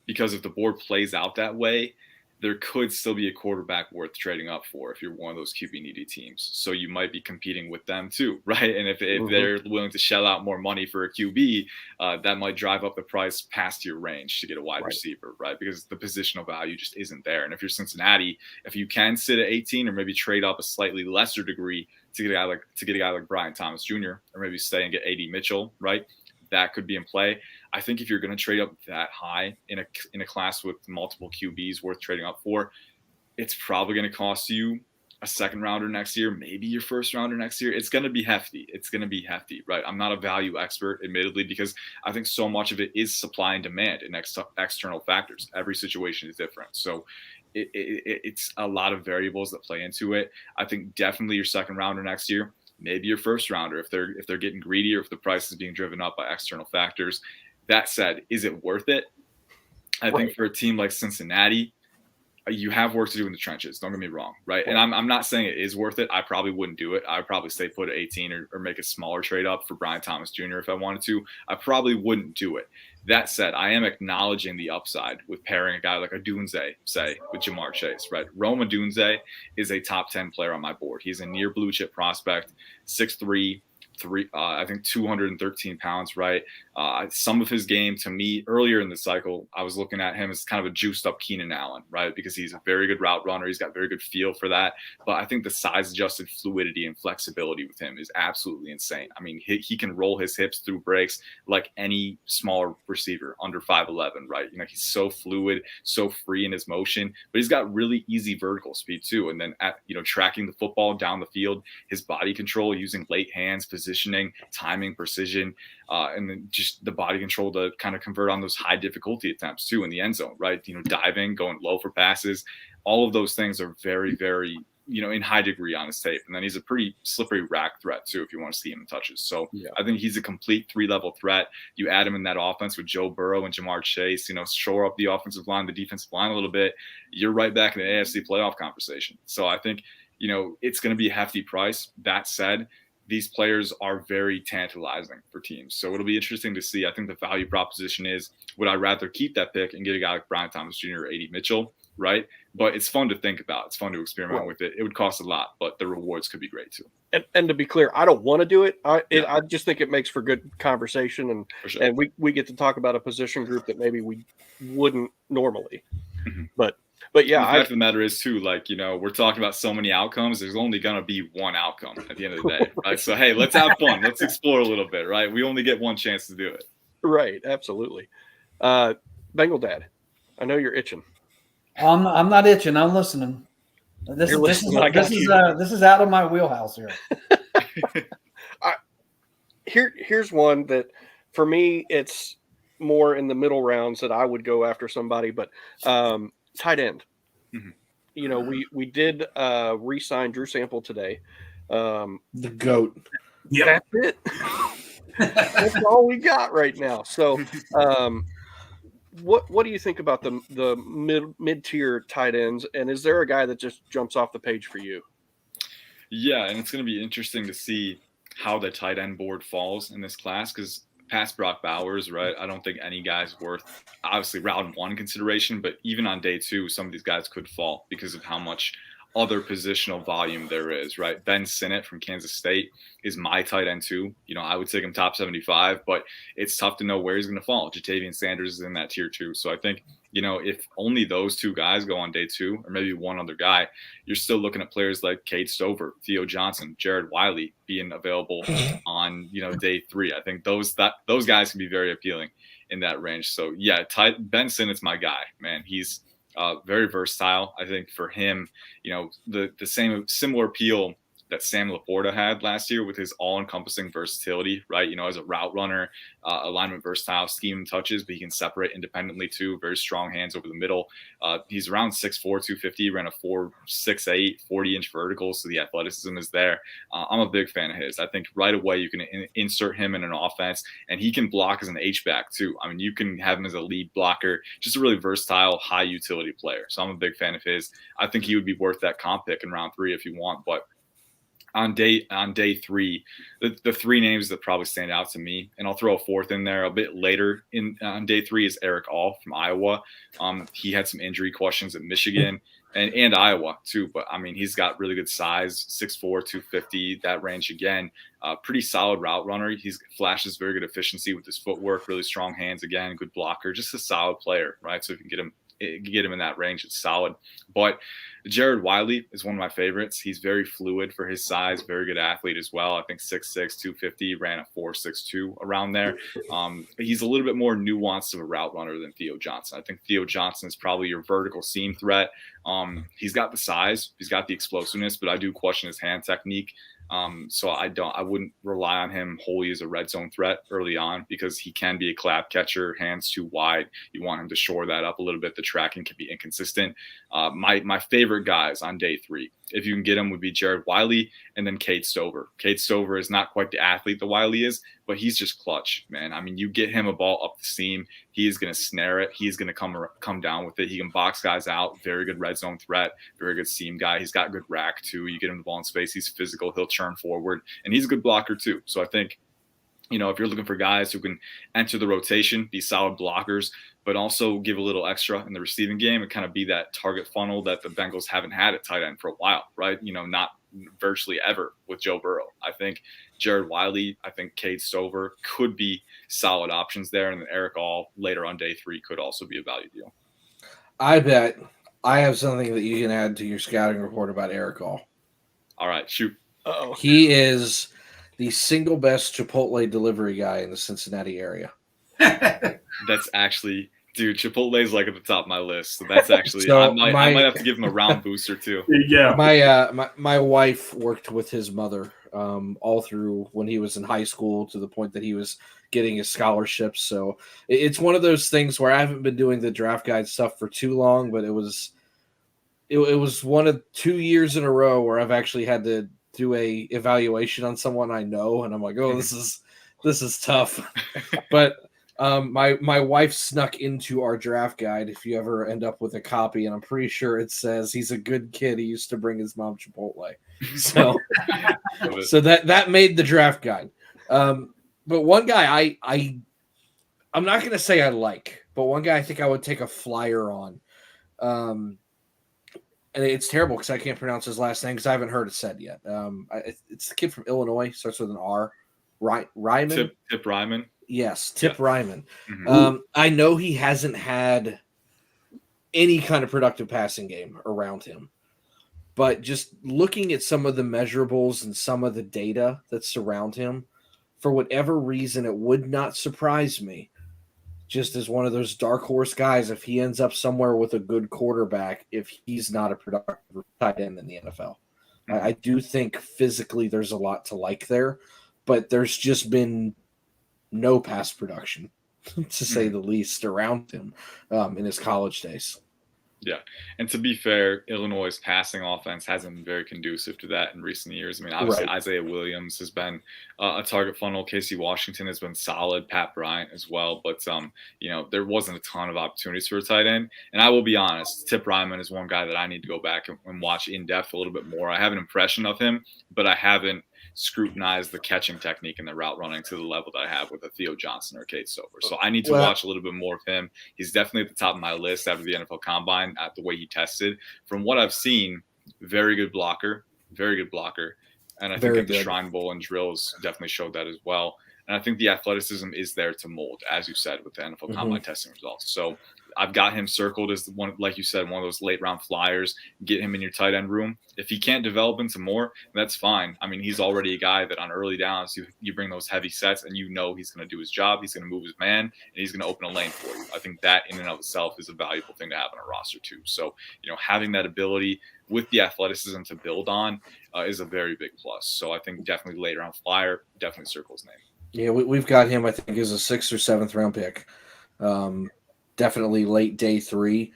because if the board plays out that way, there could still be a quarterback worth trading up for if you're one of those QB needy teams. So you might be competing with them too, right? And if they're willing to shell out more money for a QB, that might drive up the price past your range to get a wide receiver, right? Because the positional value just isn't there. And if you're Cincinnati, if you can sit at 18 or maybe trade up a slightly lesser degree to get a guy like Brian Thomas Jr. or maybe stay and get AD Mitchell, right? That could be in play. I think if you're going to trade up that high in a class with multiple QBs worth trading up for, it's probably going to cost you a second rounder next year, maybe your first rounder next year. It's going to be hefty. Right? I'm not a value expert, admittedly, because I think so much of it is supply and demand and external factors. Every situation is different. So it's a lot of variables that play into it. I think definitely your second rounder next year, maybe your first rounder if they're getting greedy or if the price is being driven up by external factors. That said, is it worth it? I think for a team like Cincinnati, you have work to do in the trenches. Don't get me wrong, right? And I'm not saying it is worth it. I probably wouldn't do it. I'd probably stay put at 18 or make a smaller trade up for Brian Thomas Jr. if I wanted to. I probably wouldn't do it. That said, I am acknowledging the upside with pairing a guy like Adunze, say, with Jamar Chase, right? Rome Adunze is a top 10 player on my board. He's a near blue chip prospect, 6'3", I think 213 pounds, right? Some of his game to me earlier in the cycle, I was looking at him as kind of a juiced up Keenan Allen, right? Because he's a very good route runner. He's got very good feel for that. But I think the size adjusted fluidity and flexibility with him is absolutely insane. I mean, he can roll his hips through breaks like any smaller receiver under 5'11", right? He's so fluid, so free in his motion, but he's got really easy vertical speed too. And then tracking the football down the field, his body control using late hands, positioning, timing, precision, and then just the body control to kind of convert on those high difficulty attempts too in the end zone, right? Diving, going low for passes, all of those things are very, very, in high degree on his tape. And then he's a pretty slippery rack threat too, if you want to see him in touches. So I think he's a complete 3-level threat. You add him in that offense with Joe Burrow and Jamar Chase, shore up the offensive line, the defensive line a little bit. You're right back in the AFC playoff conversation. So I think, it's going to be a hefty price. That said, these players are very tantalizing for teams. So it'll be interesting to see. I think the value proposition is, would I rather keep that pick and get a guy like Brian Thomas Jr. or AD Mitchell, right? But it's fun to think about. It's fun to experiment Right. with it. It would cost a lot, but the rewards could be great too. And to be clear, I don't want to do it. I Yeah. just think it makes for good conversation, and For sure. and we get to talk about a position group that maybe we wouldn't normally. Mhm. But yeah, The fact of the matter is too, like, we're talking about so many outcomes. There's only gonna be one outcome at the end of the day, right? So hey, let's have fun. Let's explore a little bit, right? We only get one chance to do it. right, absolutely. Bengal Dad, I know you're itching. I'm not itching. I'm listening. This You're listening, I got you. is out of my wheelhouse here. Here's one that for me it's more in the middle rounds that I would go after somebody, but tight end. Mhm. We did re-sign Drew Sample today. The GOAT. Yep. That's it. That's all we got right now. So what do you think about the mid-tier tight ends, and is there a guy that just jumps off the page for you? Yeah, and it's going to be interesting to see how the tight end board falls in this class because past Brock Bowers, right? I don't think any guy's worth obviously round one consideration, but even on day two, some of these guys could fall because of how much other positional volume there is, right? Ben Sinnott from Kansas State is my tight end too. I would take him top 75, but it's tough to know where he's going to fall. Jatavian Sanders is in that tier too. So I think, if only those two guys go on day two, or maybe one other guy, you're still looking at players like Cade Stover, Theo Johnson, Jared Wiley being available on, day three. I think those guys can be very appealing in that range. So yeah, Ben Sinnott's my guy, man. He's very versatile. I think for him, the similar appeal that Sam Laporta had last year with his all-encompassing versatility, right? As a route runner, alignment versatile, scheme and touches, but he can separate independently too. Very strong hands over the middle. He's around 6'4", 250, ran a 4.68, 40-inch vertical, so the athleticism is there. I'm a big fan of his. I think right away you can insert him in an offense, and he can block as an H-back too. I mean, you can have him as a lead blocker, just a really versatile, high-utility player. So I'm a big fan of his. I think he would be worth that comp pick in round 3 if you want, but on day 3, the 3 names that probably stand out to me, and I'll throw a fourth in there a bit later on day 3, is Eric All from Iowa. He had some injury questions at Michigan and Iowa too, but I mean, he's got really good size, 6'4", 250, that range again. Pretty solid route runner. He flashes very good efficiency with his footwork, really strong hands again, good blocker, just a solid player, right? So if you can get him in that range, it's solid. But Jared Wiley is one of my favorites. He's very fluid for his size, very good athlete as well. I think 6'6", 250, ran a 4.62 around there. He's a little bit more nuanced of a route runner than Theo Johnson. I think Theo Johnson is probably your vertical seam threat. He's got the size, he's got the explosiveness, but I do question his hand technique. So I wouldn't rely on him wholly as a red zone threat early on because he can be a clap catcher, hands too wide. You want him to shore that up a little bit. The tracking can be inconsistent. My favorite guys on day 3, if you can get him, would be Jared Wiley and then Cade Stover. Cade Stover is not quite the athlete that Wiley is, but he's just clutch, man. I mean, you get him a ball up the seam, he is going to snare it. He's going to come down with it. He can box guys out. Very good red zone threat. Very good seam guy. He's got good rack too. You get him the ball in space, he's physical. He'll churn forward, and he's a good blocker too. So I think, if you're looking for guys who can enter the rotation, be solid blockers, but also give a little extra in the receiving game and kind of be that target funnel that the Bengals haven't had at tight end for a while, right? Not virtually ever with Joe Burrow. I think Jared Wiley, I think Cade Stover could be solid options there, and then Eric All later on day 3 could also be a value deal. I bet I have something that you can add to your scouting report about Eric All. All right, shoot. Uh-oh. He is the single best Chipotle delivery guy in the Cincinnati area. That's actually, dude, Chipotle is like at the top of my list. So that's actually, So I might have to give him a round booster too. Yeah. My wife worked with his mother all through when he was in high school to the point that he was getting his scholarships. So it's one of those things where I haven't been doing the draft guide stuff for too long, but it was one of 2 years in a row where I've actually had to do a evaluation on someone I know, and I'm like, oh, this is tough. But my wife snuck into our draft guide. If you ever end up with a copy, and I'm pretty sure it says he's a good kid. He used to bring his mom Chipotle, so that made the draft guide. But one guy I'm not gonna say I like, but one guy I think I would take a flyer on. and it's terrible because I can't pronounce his last name because I haven't heard it said yet. It's the kid from Illinois, starts with an R. Ryman? Tip Ryman. Yes, Tip Ryman. Mm-hmm. I know he hasn't had any kind of productive passing game around him, but just looking at some of the measurables and some of the data that surround him, for whatever reason, it would not surprise me, just as one of those dark horse guys, if he ends up somewhere with a good quarterback, if he's not a productive tight end in the NFL. I do think physically there's a lot to like there, but there's just been no pass production, to say the least, around him in his college days. Yeah. And to be fair, Illinois' passing offense hasn't been very conducive to that in recent years. I mean, obviously, Right. Isaiah Williams has been a target funnel. Casey Washington has been solid. Pat Bryant as well. But, there wasn't a ton of opportunities for a tight end. And I will be honest, Tip Ryman is one guy that I need to go back and watch in depth a little bit more. I have an impression of him, but I haven't scrutinize the catching technique and the route running to the level that I have with a Theo Johnson or Kate Stover. So I need to watch a little bit more of him. He's definitely at the top of my list after the NFL Combine at the way he tested. From what I've seen, very good blocker. And I think at the Shrine Bowl and drills definitely showed that as well. And I think the athleticism is there to mold, as you said, with the NFL Combine testing results. So I've got him circled as one, like you said, one of those late round flyers. Get him in your tight end room. If he can't develop into more, that's fine. I mean, he's already a guy that on early downs, you bring those heavy sets and he's going to do his job. He's going to move his man and he's going to open a lane for you. I think that in and of itself is a valuable thing to have on a roster too. So, having that ability with the athleticism to build on is a very big plus. So I think definitely late round flyer, definitely circle his name. Yeah, we've got him, I think, as a 6th or 7th round pick. Definitely late day 3.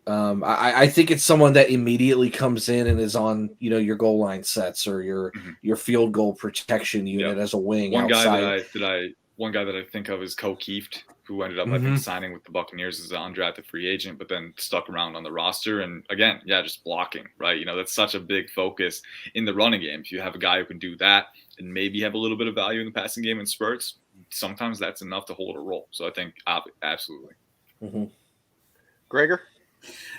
I think it's someone that immediately comes in and is on, your goal line sets or your field goal protection unit as a wing. One outside. guy that I think of is Ko Kieft, who ended up I think signing with the Buccaneers as an undrafted free agent, but then stuck around on the roster. And again, just blocking, right? That's such a big focus in the running game. If you have a guy who can do that and maybe have a little bit of value in the passing game in spurts, sometimes that's enough to hold a roll. So I think absolutely. Gregor?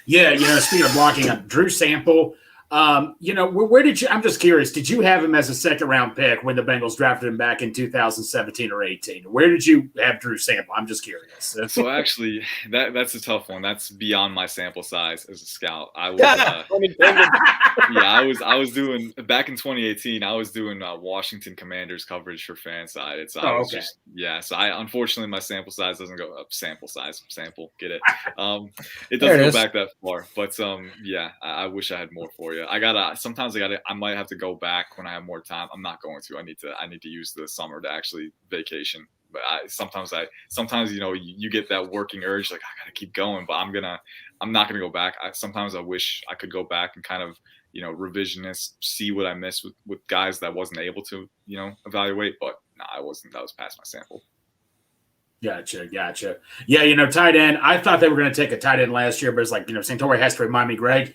Yeah, speaking of blocking, Drew Sample, where did you – I'm just curious. Did you have him as a second-round pick when the Bengals drafted him back in 2017 or 18? Where did you have Drew Sample? I'm just curious. So actually, that's a tough one. That's beyond my sample size as a scout. I was doing – back in 2018, I was doing Washington Commanders coverage for Fanside. So unfortunately, my sample size doesn't go up. Sample, get it? It doesn't go back that far. But, I wish I had more for you. I might have to go back when I have more time. I'm not going to. I need to use the summer to actually vacation. But sometimes you get that working urge, like I gotta keep going, but I'm not gonna go back. Sometimes I wish I could go back and kind of, revisionist, see what I missed with guys that I wasn't able to, evaluate, but I wasn't. That was past my sample. Gotcha. Yeah, tight end. I thought they were going to take a tight end last year, but it's like, Santori has to remind me, Greg,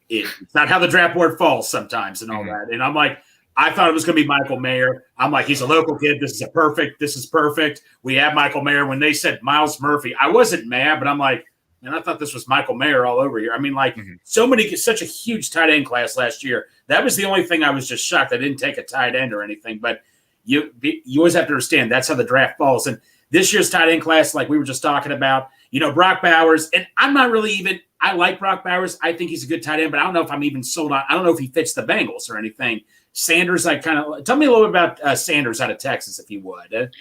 it's not how the draft board falls sometimes and all that. And I'm like, I thought it was going to be Michael Mayer. I'm like, he's a local kid. This is perfect. We have Michael Mayer. When they said Miles Murphy, I wasn't mad, but I'm like, man, I thought this was Michael Mayer all over here. I mean, such a huge tight end class last year. That was the only thing I was just shocked. I didn't take a tight end or anything, but you always have to understand that's how the draft falls. And this year's tight end class, like we were just talking about, Brock Bowers, and I'm not really even – I like Brock Bowers. I think he's a good tight end, but I don't know if I'm even sold on – I don't know if he fits the Bengals or anything. Sanders, tell me a little bit about Sanders out of Texas, if you would.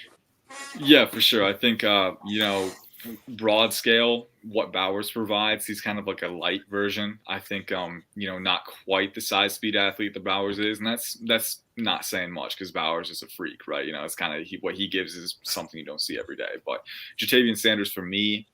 Yeah, for sure. I think, broad scale, what Bowers provides, he's kind of like a light version. I think, not quite the size speed athlete that Bowers is. And that's not saying much because Bowers is a freak, right? It's kind of what he gives is something you don't see every day. But Jatavian Sanders, for me,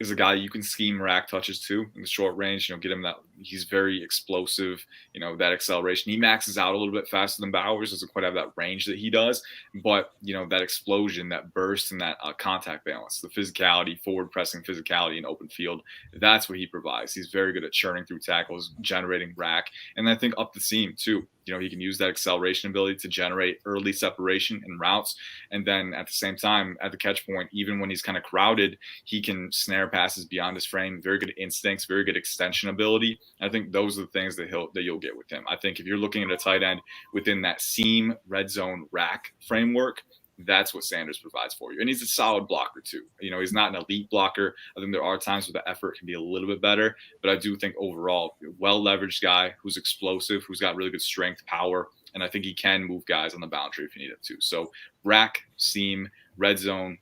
is a guy you can scheme rack touches to in the short range. Get him that he's very explosive. That acceleration. He maxes out a little bit faster than Bowers. Doesn't quite have that range that he does, but that explosion, that burst, and that contact balance, the physicality, forward pressing physicality in open field. That's what he provides. He's very good at churning through tackles, generating rack, and I think up the seam too. He can use that acceleration ability to generate early separation and routes. And then at the same time, at the catch point, even when he's kind of crowded, he can snare passes beyond his frame. Very good instincts, very good extension ability. I think those are the things that you'll get with him. I think if you're looking at a tight end within that seam, red zone, rack framework, that's what Sanders provides for you. And he's a solid blocker too. He's not an elite blocker. I think there are times where the effort can be a little bit better, but I do think overall, well-leveraged guy who's explosive, who's got really good strength, power, and I think he can move guys on the boundary if you need him to. So rack, seam, red zone,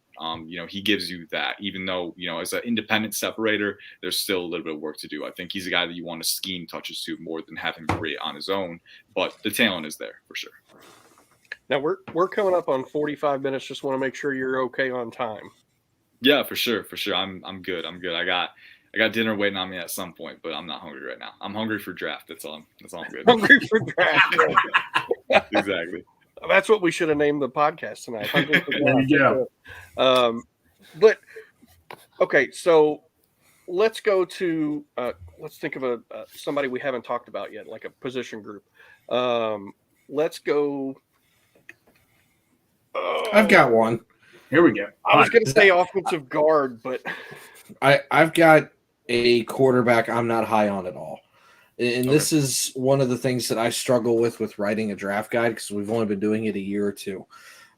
he gives you that, even though, as an independent separator, there's still a little bit of work to do. I think he's a guy that you want to scheme touches to more than have him create on his own, but the talent is there for sure. Now we're coming up on 45 minutes. Just want to make sure you're okay on time. Yeah, for sure. I'm good. I got dinner waiting on me at some point, but I'm not hungry right now. I'm hungry for draft. That's all I'm good. Hungry for draft. Exactly. That's what we should have named the podcast tonight. Hungry for draft. There you go. But okay, so let's go to let's think of somebody we haven't talked about yet, like a position group. Let's go. I've got one. Here we go. I was going to say offensive guard, but I've got a quarterback I'm not high on at all. And this is one of the things that I struggle with writing a draft guide, because we've only been doing it a year or two.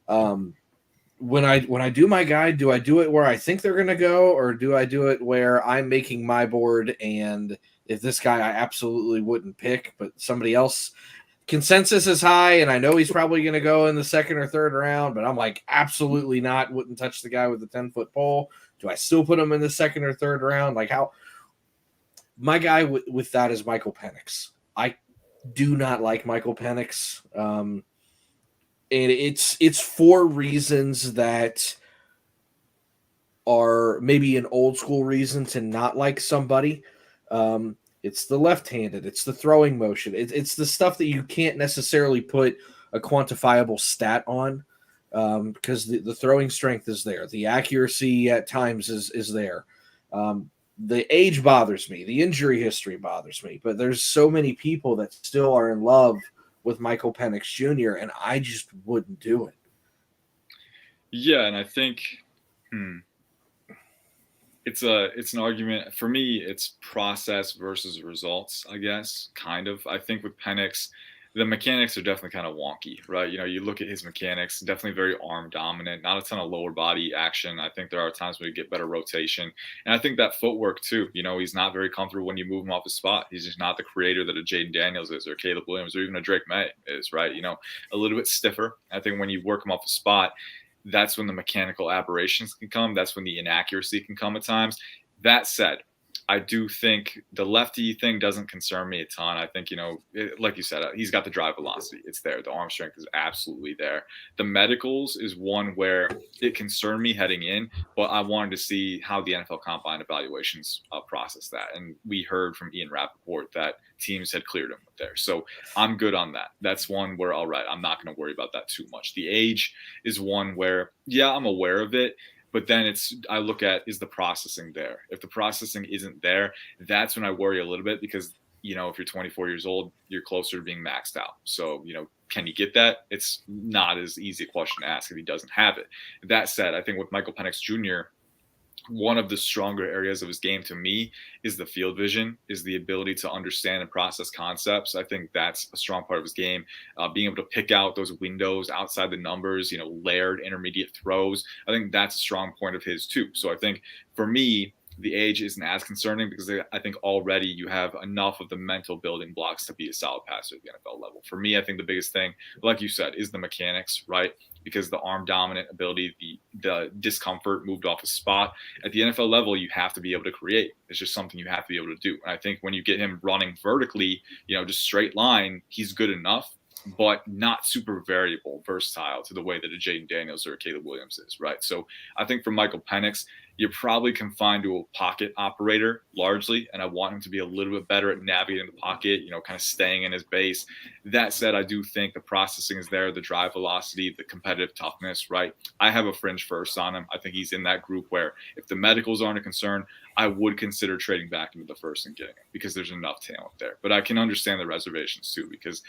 When I do my guide, do I do it where I think they're going to go, or do I do it where I'm making my board, and if this guy I absolutely wouldn't pick, but somebody else – consensus is high, and I know he's probably going to go in the second or third round, but I'm like, absolutely not, wouldn't touch the guy with the 10-foot pole. Do I still put him in the second or third round? Like, how? My guy with that is Michael Penix. I do not like Michael Penix. And it's for reasons that are maybe an old school reason to not like somebody. It's the left-handed. It's the throwing motion. It's the stuff that you can't necessarily put a quantifiable stat on, because the throwing strength is there. The accuracy at times is there. The age bothers me. The injury history bothers me. But there's so many people that still are in love with Michael Penix Jr., and I just wouldn't do it. Yeah, and I think it's an argument for me. It's process versus results, I guess. Kind of. I think with Penix, the mechanics are definitely kind of wonky, right? You look at his mechanics, definitely very arm dominant, not a ton of lower body action. I think there are times where you get better rotation, and I think that footwork too. He's not very comfortable when you move him off his spot. He's just not the creator that a Jaden Daniels is, or Caleb Williams, or even a Drake May is, right? A little bit stiffer. I think when you work him off the spot, that's when the mechanical aberrations can come. That's when the inaccuracy can come at times. That said, I do think the lefty thing doesn't concern me a ton. I think, like you said, he's got the drive velocity. It's there. The arm strength is absolutely there. The medicals is one where it concerned me heading in, but I wanted to see how the NFL Combine evaluations process that. And we heard from Ian Rappaport that teams had cleared him there. So I'm good on that. That's one where, all right, I'm not going to worry about that too much. The age is one where, yeah, I'm aware of it. But then I look at, is the processing there? If the processing isn't there, that's when I worry a little bit, because, if you're 24 years old, you're closer to being maxed out. So, can you get that? It's not as easy a question to ask if he doesn't have it. That said, I think with Michael Penix Jr., one of the stronger areas of his game to me is the field vision, is the ability to understand and process concepts. I think that's a strong part of his game. Being able to pick out those windows outside the numbers, layered intermediate throws. I think that's a strong point of his too. So I think for me, the age isn't as concerning, because I think already you have enough of the mental building blocks to be a solid passer at the NFL level. For me, I think the biggest thing, like you said, is the mechanics, right? Because the arm dominant ability, the discomfort moved off a spot. At the NFL level, you have to be able to create. It's just something you have to be able to do. And I think when you get him running vertically, just straight line, he's good enough, but not super versatile to the way that a Jaden Daniels or a Caleb Williams is, right? So I think for Michael Penix, you're probably confined to a pocket operator largely, and I want him to be a little bit better at navigating the pocket, kind of staying in his base. That said, I do think the processing is there, the drive velocity, the competitive toughness, right? I have a fringe first on him. I think he's in that group where if the medicals aren't a concern, I would consider trading back into the first and getting him because there's enough talent there. But I can understand the reservations too, because,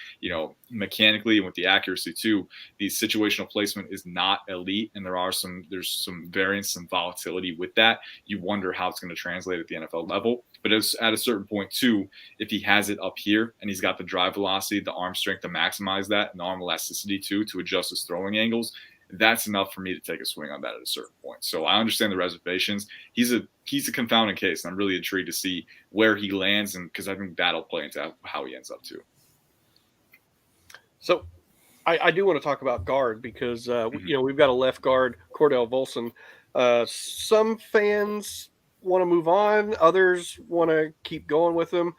mechanically and with the accuracy too, the situational placement is not elite. And there's some variance, some volatility with that. You wonder how it's going to translate at the NFL level. But at a certain point too, if he has it up here and he's got the drive velocity, the arm strength to maximize that, and the arm elasticity too, to adjust his throwing angles, that's enough for me to take a swing on that at a certain point. So I understand the reservations. He's a confounding case, and I'm really intrigued to see where he lands, and because I think that'll play into how he ends up too. So I do want to talk about guard because we've got a left guard, Cordell Volson. Some fans want to move on, others want to keep going with him.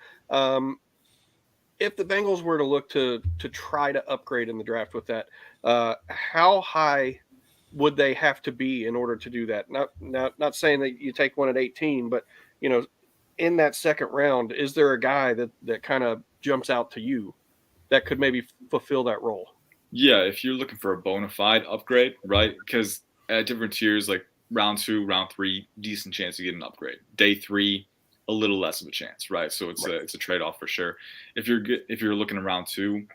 If the Bengals were to look to try to upgrade in the draft with that, how high would they have to be in order to do that? Not saying that you take one at 18, but in that second round, is there a guy that kind of jumps out to you that could maybe fulfill that role? Yeah, if you're looking for a bona fide upgrade, right? Because at different tiers, like round 2, round 3, decent chance to get an upgrade. Day 3, a little less of a chance, right? So it's a trade-off for sure. If you're looking around 2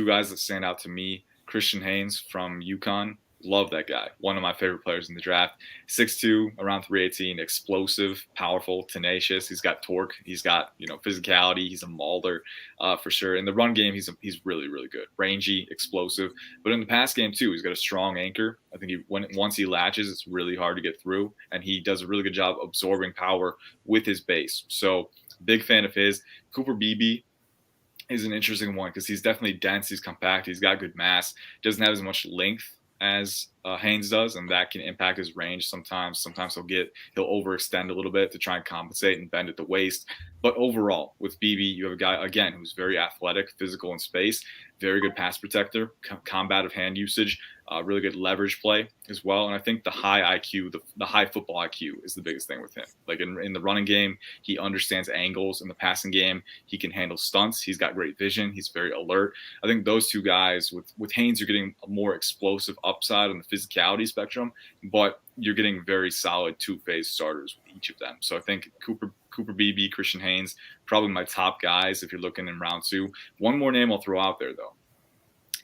guys that stand out to me, Christian Haynes from UConn, love that guy. One of my favorite players in the draft. 6'2", around 318, explosive, powerful, tenacious. He's got torque. He's got physicality. He's a mauler for sure. In the run game, he's really, really good. Rangy, explosive. But in the pass game too, he's got a strong anchor. I think once he latches, it's really hard to get through, and he does a really good job absorbing power with his base. So big fan of his. Cooper Beebe is an interesting one because he's definitely dense. He's compact. He's got good mass. Doesn't have as much length as Haynes does, and that can impact his range sometimes. Sometimes he'll overextend a little bit to try and compensate and bend at the waist. But overall, with Beebe, you have a guy, again, who's very athletic, physical in space, very good pass protector, combative hand usage, really good leverage play as well. And I think the high IQ, the high football IQ is the biggest thing with him. Like in the running game, he understands angles. In the passing game, he can handle stunts. He's got great vision. He's very alert. I think those two guys, with Haynes, you're getting a more explosive upside on the physicality spectrum, but you're getting very solid two-phase starters with each of them. So I think Cooper Beebe, Christian Haynes, probably my top guys if you're looking in round 2. One more name I'll throw out there, though.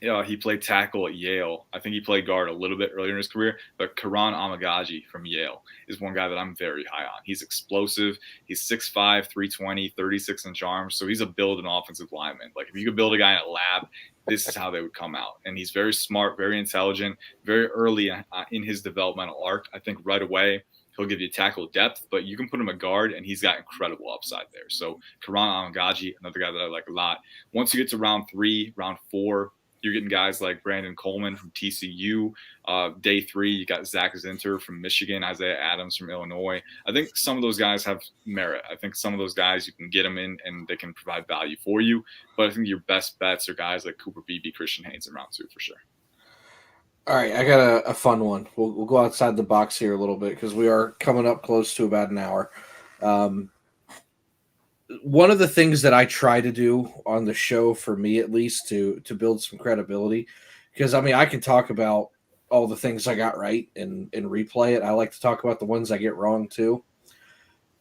Yeah, he played tackle at Yale. I think he played guard a little bit earlier in his career, but Karan Amagaji from Yale is one guy that I'm very high on. He's explosive. He's 6'5", 320, 36-inch arms. So he's a build and offensive lineman. Like if you could build a guy in a lab, this is how they would come out. And he's very smart, very intelligent, very early in his developmental arc. I think right away he'll give you tackle depth, but you can put him a guard, and he's got incredible upside there. So Karan Amagaji, another guy that I like a lot. Once you get to round 3, round 4, you're getting guys like Brandon Coleman from TCU. Day 3, you got Zach Zinter from Michigan, Isaiah Adams from Illinois. I think some of those guys have merit. I think some of those guys you can get them in and they can provide value for you. But I think your best bets are guys like Cooper Beebe, Christian Haynes in round 2 for sure. All right, I got a fun one. We'll go outside the box here a little bit because we are coming up close to about an hour. One of the things that I try to do on the show, for me at least, to build some credibility, because I can talk about all the things I got right and replay it. I like to talk about the ones I get wrong too.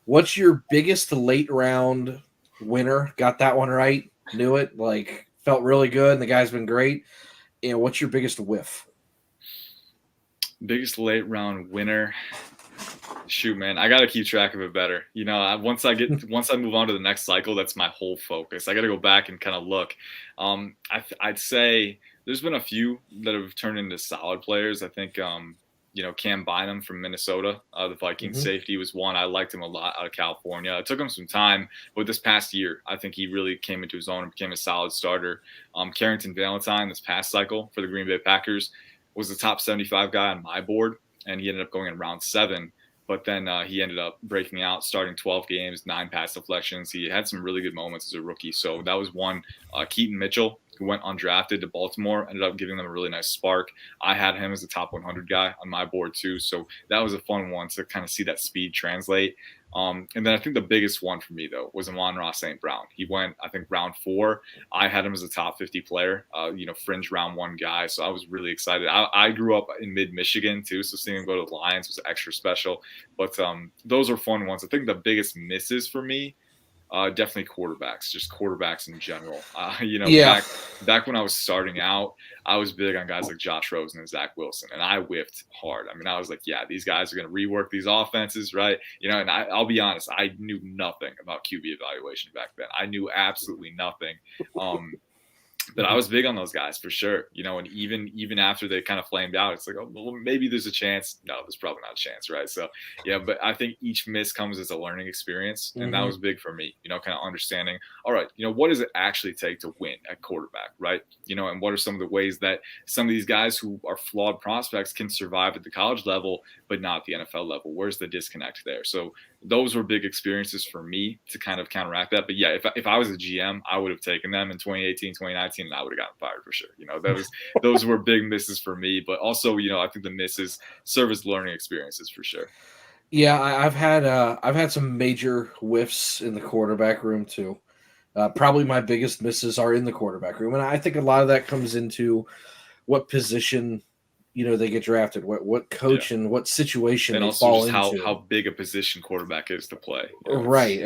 What's your biggest late round winner? Got that one right? Knew it? Like felt really good, and the guy's been great. And what's your biggest whiff? Biggest late round winner. Shoot, man, I got to keep track of it better. Once I move on to the next cycle, that's my whole focus. I got to go back and kind of look. I'd say there's been a few that have turned into solid players. I think, Cam Bynum from Minnesota, the Vikings safety, was one. I liked him a lot out of California. It took him some time, but this past year, I think he really came into his own and became a solid starter. Carrington Valentine, this past cycle for the Green Bay Packers, was the top 75 guy on my board, and he ended up going in round 7. But then he ended up breaking out, starting 12 games, 9 pass deflections. He had some really good moments as a rookie. So that was one. Keaton Mitchell, who went undrafted to Baltimore, ended up giving them a really nice spark. I had him as a top 100 guy on my board too. So that was a fun one to kind of see that speed translate. And then I think the biggest one for me, though, was Amon-Ra St. Brown. He went, I think, round 4. I had him as a top 50 player, fringe round 1 guy. So I was really excited. I grew up in mid-Michigan, too, so seeing him go to the Lions was extra special. But those are fun ones. I think the biggest misses for me, definitely quarterbacks, just quarterbacks in general. Back when I was starting out, I was big on guys like Josh Rosen and Zach Wilson, and I whiffed hard. I mean, I was like, yeah, these guys are going to rework these offenses, right? And I'll be honest, I knew nothing about QB evaluation back then. I knew absolutely nothing. But I was big on those guys for sure, and even after they kind of flamed out, it's like, oh, well, maybe there's a chance. No, there's probably not a chance, right? So, yeah, but I think each miss comes as a learning experience, and that was big for me, kind of understanding, all right, what does it actually take to win at quarterback, right? And what are some of the ways that some of these guys who are flawed prospects can survive at the college level, but not at the NFL level? Where's the disconnect there? So those were big experiences for me to kind of counteract that. But yeah, if I was a GM, I would have taken them in 2018, 2019, and I would have gotten fired for sure. Those were big misses for me. But also, I think the misses serve as learning experiences for sure. Yeah, I've had some major whiffs in the quarterback room too. Probably my biggest misses are in the quarterback room, and I think a lot of that comes into what position they get drafted, what coach and what situation and they also fall just into. how big a position quarterback is to play. Right.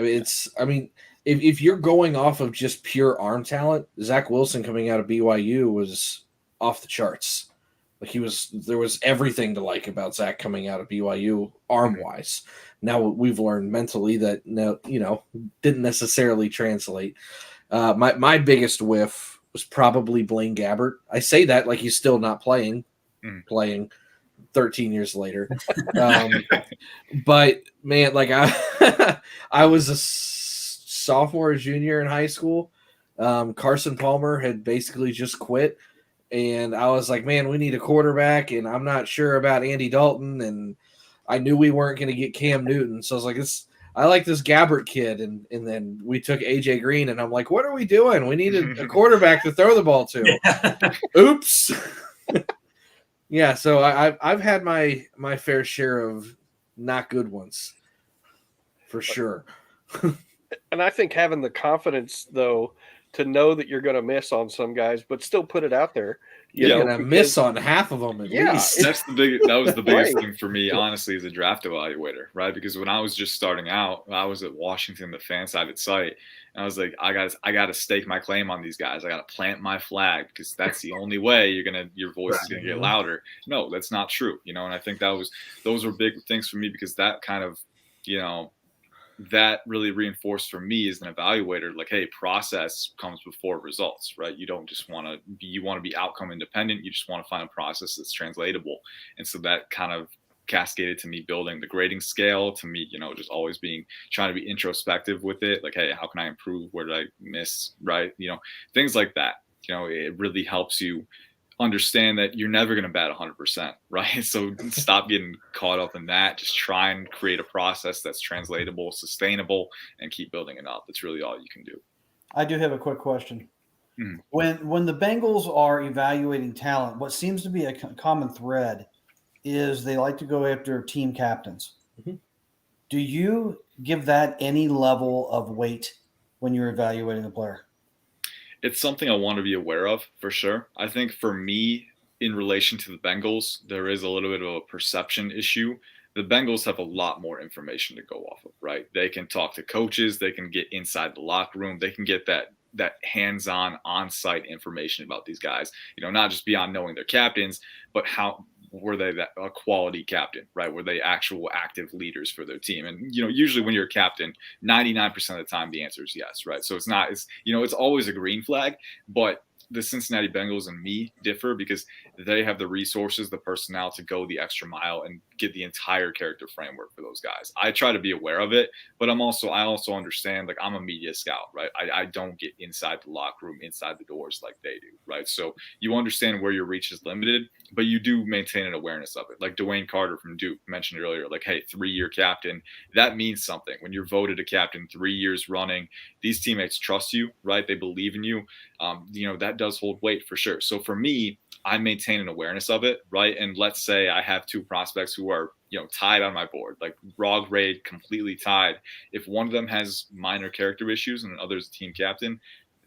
If you're going off of just pure arm talent, Zach Wilson coming out of BYU was off the charts. Like there was everything to like about Zach coming out of BYU arm wise. Now we've learned mentally that didn't necessarily translate. My biggest whiff was probably Blaine Gabbert. I say that like he's still not playing 13 years later. But man, like I was a sophomore or junior in high school. Carson Palmer had basically just quit. And I was like, man, we need a quarterback. And I'm not sure about Andy Dalton. And I knew we weren't going to get Cam Newton. So I was like, I like this Gabbert kid. And then we took AJ Green. And I'm like, what are we doing? We need a quarterback to throw the ball to. Oops. Yeah, so I've had my fair share of not good ones, for sure. And I think having the confidence, though, to know that you're going to miss on some guys, but still put it out there. You're going to miss on half of them at least. That was the biggest thing for me, honestly, as a draft evaluator, right? Because when I was just starting out, I was at Washington, the fan-sided site, and I was like, I got to stake my claim on these guys. I got to plant my flag because that's the only way your voice is going to get louder. No, that's not true, And I think those were big things for me because that kind of, that really reinforced for me as an evaluator, like, hey, process comes before results, right? You don't just want to be outcome independent. You just want to find a process that's translatable. And so that kind of cascaded to me building the grading scale, to me, just always trying to be introspective with it. Like, hey, how can I improve? Where did I miss? Right. Things like that, it really helps you understand that you're never going to bat 100%, right? So stop getting caught up in that. Just try and create a process that's translatable, sustainable, and keep building it up. That's really all you can do. I do have a quick question. When the Bengals are evaluating talent, what seems to be a common thread is they like to go after team captains. Do you give that any level of weight when you're evaluating a player? It's something I want to be aware of for sure. I think for me, in relation to the Bengals, there is a little bit of a perception issue. The Bengals have a lot more information to go off of, right? They can talk to coaches. They can get inside the locker room. They can get that hands-on, on-site information about these guys, not just beyond knowing their captains, but how were they a quality captain, right? Were they actual active leaders for their team? And, usually when you're a captain, 99% of the time, the answer is yes, right? So it's always a green flag, but the Cincinnati Bengals and me differ because they have the resources, the personnel to go the extra mile and get the entire character framework for those guys. I try to be aware of it, but I also understand, like, I'm a media scout, right? I don't get inside the locker room, inside the doors like they do, right? So you understand where your reach is limited, but you do maintain an awareness of it. Like Dwayne Carter from Duke mentioned earlier, like, hey, 3-year captain, that means something. When you're voted a captain 3 years running, these teammates trust you, right? They believe in you. That does hold weight for sure. So for me, I maintain an awareness of it, right? And let's say I have 2 prospects who are, tied on my board, like raw grade, completely tied. If one of them has minor character issues and the other's team captain,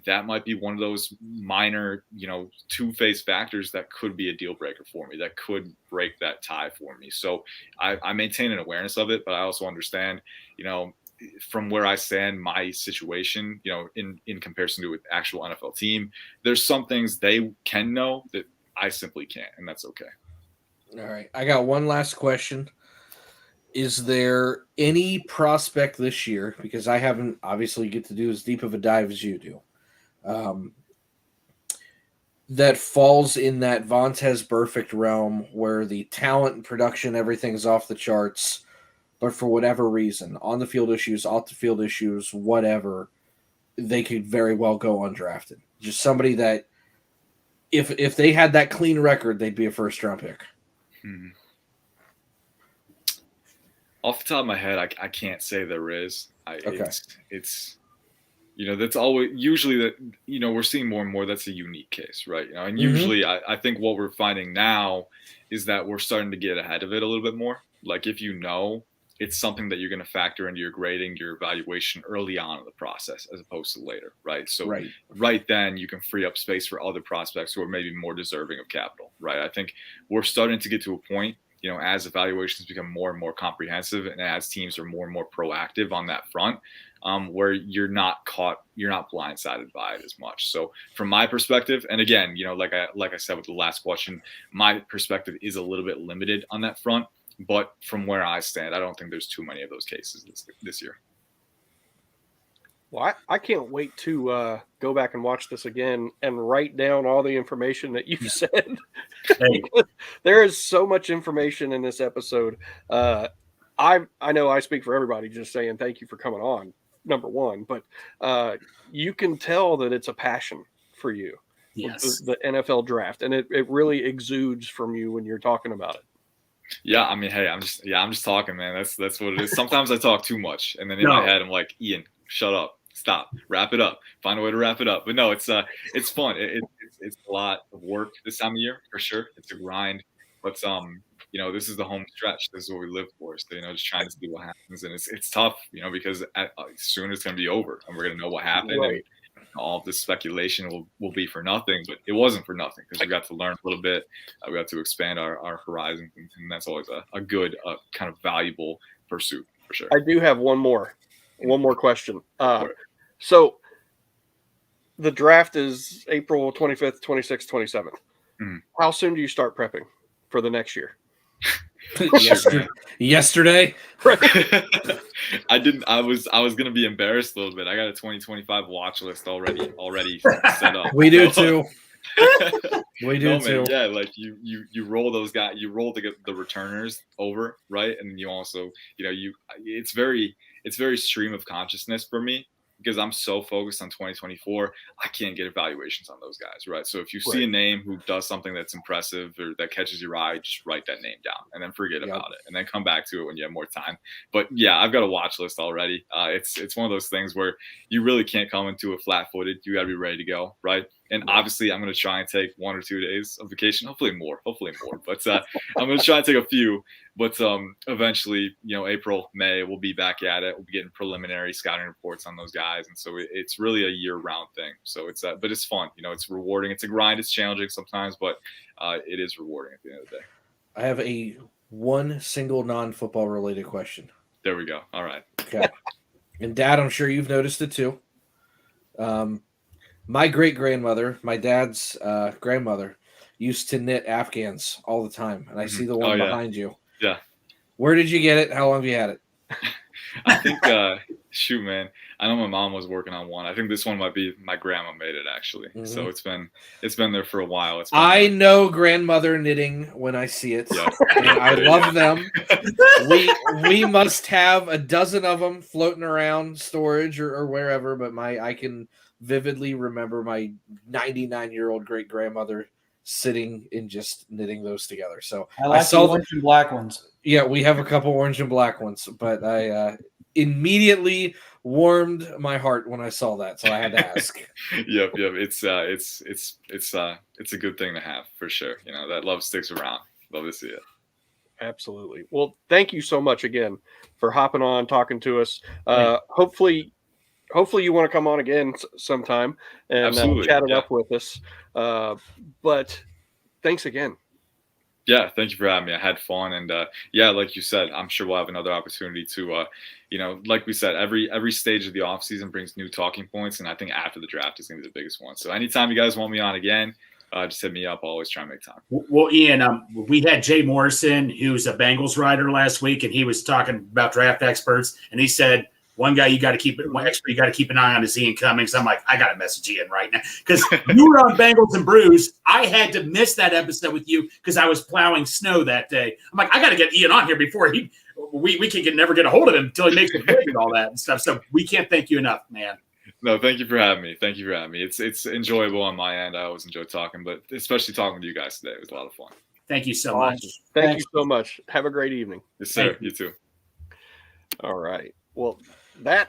that might be one of those minor, two-phase factors that could be a deal breaker for me, that could break that tie for me. So I maintain an awareness of it, but I also understand, from where I stand, my situation, in comparison to an actual NFL team, there's some things they can know that I simply can't, and that's okay. All right. I got one last question. Is there any prospect this year, because I haven't obviously get to do as deep of a dive as you do, that falls in that Vontaze Burfict realm where the talent and production, everything's off the charts, but for whatever reason, on the field issues, off the field issues, whatever, they could very well go undrafted. Just somebody that, if they had that clean record, they'd be a first-round pick. Hmm. Off the top of my head, I can't say there is. Okay. It's that's always usually that we're seeing more and more. That's a unique case, right? And usually I think what we're finding now is that we're starting to get ahead of it a little bit more. Like if it's something that you're going to factor into your grading, your evaluation early on in the process, as opposed to later, right? So right then you can free up space for other prospects who are maybe more deserving of capital, right? I think we're starting to get to a point, as evaluations become more and more comprehensive and as teams are more and more proactive on that front, where you're not blindsided by it as much. So from my perspective, and again, like I said with the last question, my perspective is a little bit limited on that front. But from where I stand, I don't think there's too many of those cases this year. Well, I can't wait to go back and watch this again and write down all the information that you said. There is so much information in this episode. I know I speak for everybody just saying thank you for coming on, number one. But you can tell that it's a passion for you, yes, the NFL draft, and it really exudes from you when you're talking about it. Yeah, I mean, hey, I'm just talking, man. That's what it is. Sometimes I talk too much, and then in my head, I'm like, Ian, shut up, stop, wrap it up, find a way to wrap it up. But no, it's fun. It's a lot of work this time of year for sure. It's a grind, but this is the home stretch. This is what we live for. So just trying to see what happens, and it's tough, because soon it's going to be over, and we're going to know what happened. Right. And all of this speculation will be for nothing, but it wasn't for nothing because we got to learn a little bit. We got to expand our horizons, and that's always a good, kind of valuable pursuit for sure. I do have one more question. So the draft is April 25th, 26th, 27th. Mm-hmm. How soon do you start prepping for the next year? Yesterday. Right. I was gonna be embarrassed a little bit. I got a 2025 watch list already set up. We do too. We do too. Man, yeah, like you roll those guys, you roll the returners over, right? And you also, it's very stream of consciousness for me. Because I'm so focused on 2024, I can't get evaluations on those guys, right? So if you see a name who does something that's impressive or that catches your eye, just write that name down and then forget about it, and then come back to it when you have more time. But yeah, I've got a watch list already. It's one of those things where you really can't come into it flat-footed. You got to be ready to go, right? And obviously, I'm going to try and take 1 or 2 days of vacation, hopefully more. But I'm going to try and take a few. But eventually, April, May, we'll be back at it. We'll be getting preliminary scouting reports on those guys, and so it's really a year-round thing. So but it's fun. It's rewarding. It's a grind. It's challenging sometimes, but it is rewarding at the end of the day. I have one single non-football related question. There we go. All right. Okay. And Dad, I'm sure you've noticed it too. My great-grandmother, my dad's grandmother, used to knit Afghans all the time, and I see the one behind you. Yeah. Where did you get it? How long have you had it? I think, shoot, man, I know my mom was working on one. I think this one might be my grandma made it actually. Mm-hmm. So it's been there for a while. I know grandmother knitting when I see it. Yeah. And I love them. We must have a dozen of them floating around storage or wherever. But I can vividly remember my 99-year-old great grandmother sitting and just knitting those together. So I saw the orange and black ones. Yeah, we have a couple orange and black ones, but I immediately warmed my heart when I saw that, so I had to ask. Yep. It's a good thing to have for sure. That love sticks around. Love to see it. Absolutely. Well, thank you so much again for hopping on, talking to us. Hopefully you want to come on again sometime and chat it up with us. But thanks again. Yeah, thank you for having me. I had fun, and like you said, I'm sure we'll have another opportunity to, like we said, every stage of the off season brings new talking points, and I think after the draft is going to be the biggest one. So anytime you guys want me on again, just hit me up. I'll always try and make time. Well, Ian, we had Jay Morrison, who's a Bengals writer last week, and he was talking about draft experts, and he said one guy you got to keep an eye on is Ian Cummings. I'm like, I got to message Ian right now because you were on Bengals and Brews. I had to miss that episode with you because I was plowing snow that day. I'm like, I got to get Ian on here before we can never get a hold of him until he makes a pick and all that and stuff. So we can't thank you enough, man. No, thank you for having me. It's enjoyable on my end. I always enjoy talking, but especially talking with you guys today. It was a lot of fun. Thank you so much. Thank you so much. Have a great evening. Yes, sir. You too. All right. Well, I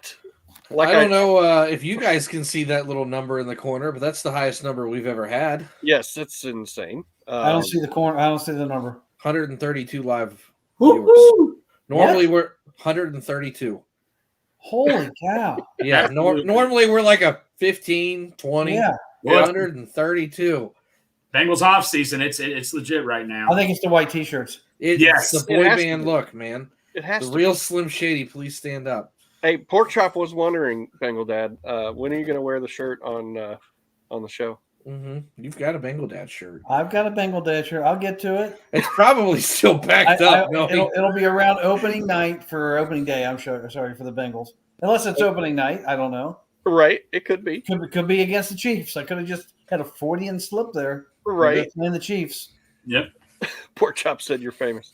don't know if you guys can see that little number in the corner, but that's the highest number we've ever had. Yes, that's insane. I don't see the corner. I don't see the number. 132 live viewers. Normally we're 132. Holy cow. Yeah, normally we're like a 15, 20, Yeah. 132. Bengals off season. It's legit right now. I think it's the white T-shirts. Yes. It's the boy band look, man. It has the to real be. Slim Shady, please stand up. Hey, Pork Chop was wondering, Bengal Dad, when are you going to wear the shirt on the show? Mm-hmm. You've got a Bengal Dad shirt. I've got a Bengal Dad shirt. I'll get to it. It's probably still packed up. It'll be around opening night for opening day. I'm sure. Sorry for the Bengals. Unless it's opening night. I don't know. Right. It could be. Could be against the Chiefs. I could have just had a 40 slip there. Right. And the Chiefs. Yep. Pork Chop said you're famous.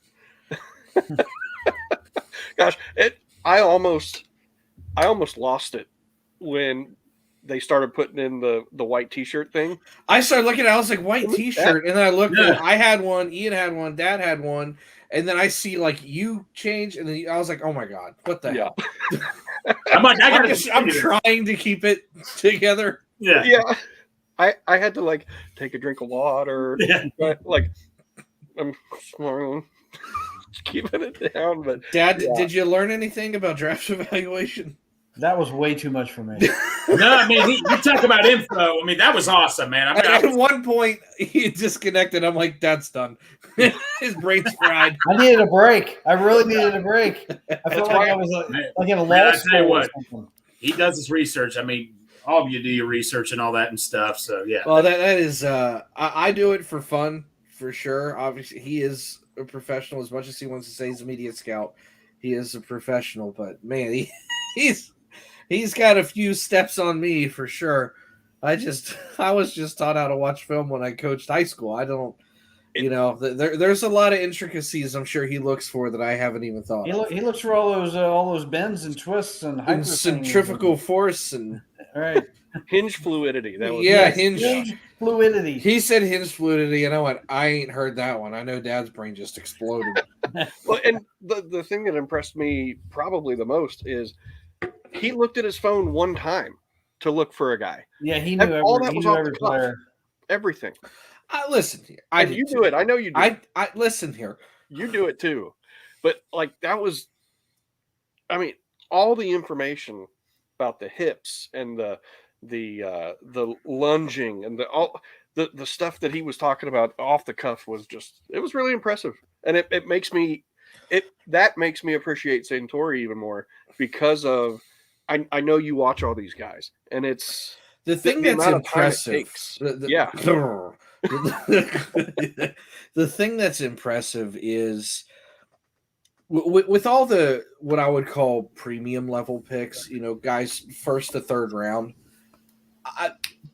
Gosh, I almost lost it when they started putting in the white T-shirt thing. I started looking at it, I was like, white T-shirt. And then I looked at it. I had one, Ian had one, Dad had one. And then I see like you change. And then I was like, oh my God, what the hell? I'm like, I'm trying to keep it together. Yeah. Yeah. I had to like take a drink of water. Yeah. Like I'm smiling. Keeping it down, but Dad, did you learn anything about draft evaluation? That was way too much for me. No, I mean, you talk about info. I mean, that was awesome, man. At one point, he disconnected. I'm like, Dad's done. His brain's fried. I needed a break. I really needed a break. I felt like I was like in a law I tell you school what, or something. he does his research. I mean, all of you do your research and all that and stuff. So yeah. Well, that is. I do it for fun, for sure. Obviously, he is a professional. As much as he wants to say he's a media scout, he is a professional. But man, he's got a few steps on me for sure. I was just taught how to watch film when I coached high school. I don't, there's a lot of intricacies I'm sure he looks for that I haven't even thought. He looks for all those bends and twists and centrifugal force and right. Hinge fluidity. That was hinge fluidity. He said hinge fluidity, and I went, I ain't heard that one. I know Dad's brain just exploded. Well, and the thing that impressed me probably the most is he looked at his phone one time to look for a guy. Yeah, he knew all that was off every the cuff. player. Everything. Listen here. You do it. I know you do. I listen here. You do it too. But like that was, I mean, all the information about the hips and the lunging and the stuff that he was talking about off the cuff was just, it was really impressive. And it makes me appreciate Santori even more because of I know you watch all these guys and it's the thing that's impressive. The thing that's impressive is with all the what I would call premium level picks, guys first to third round,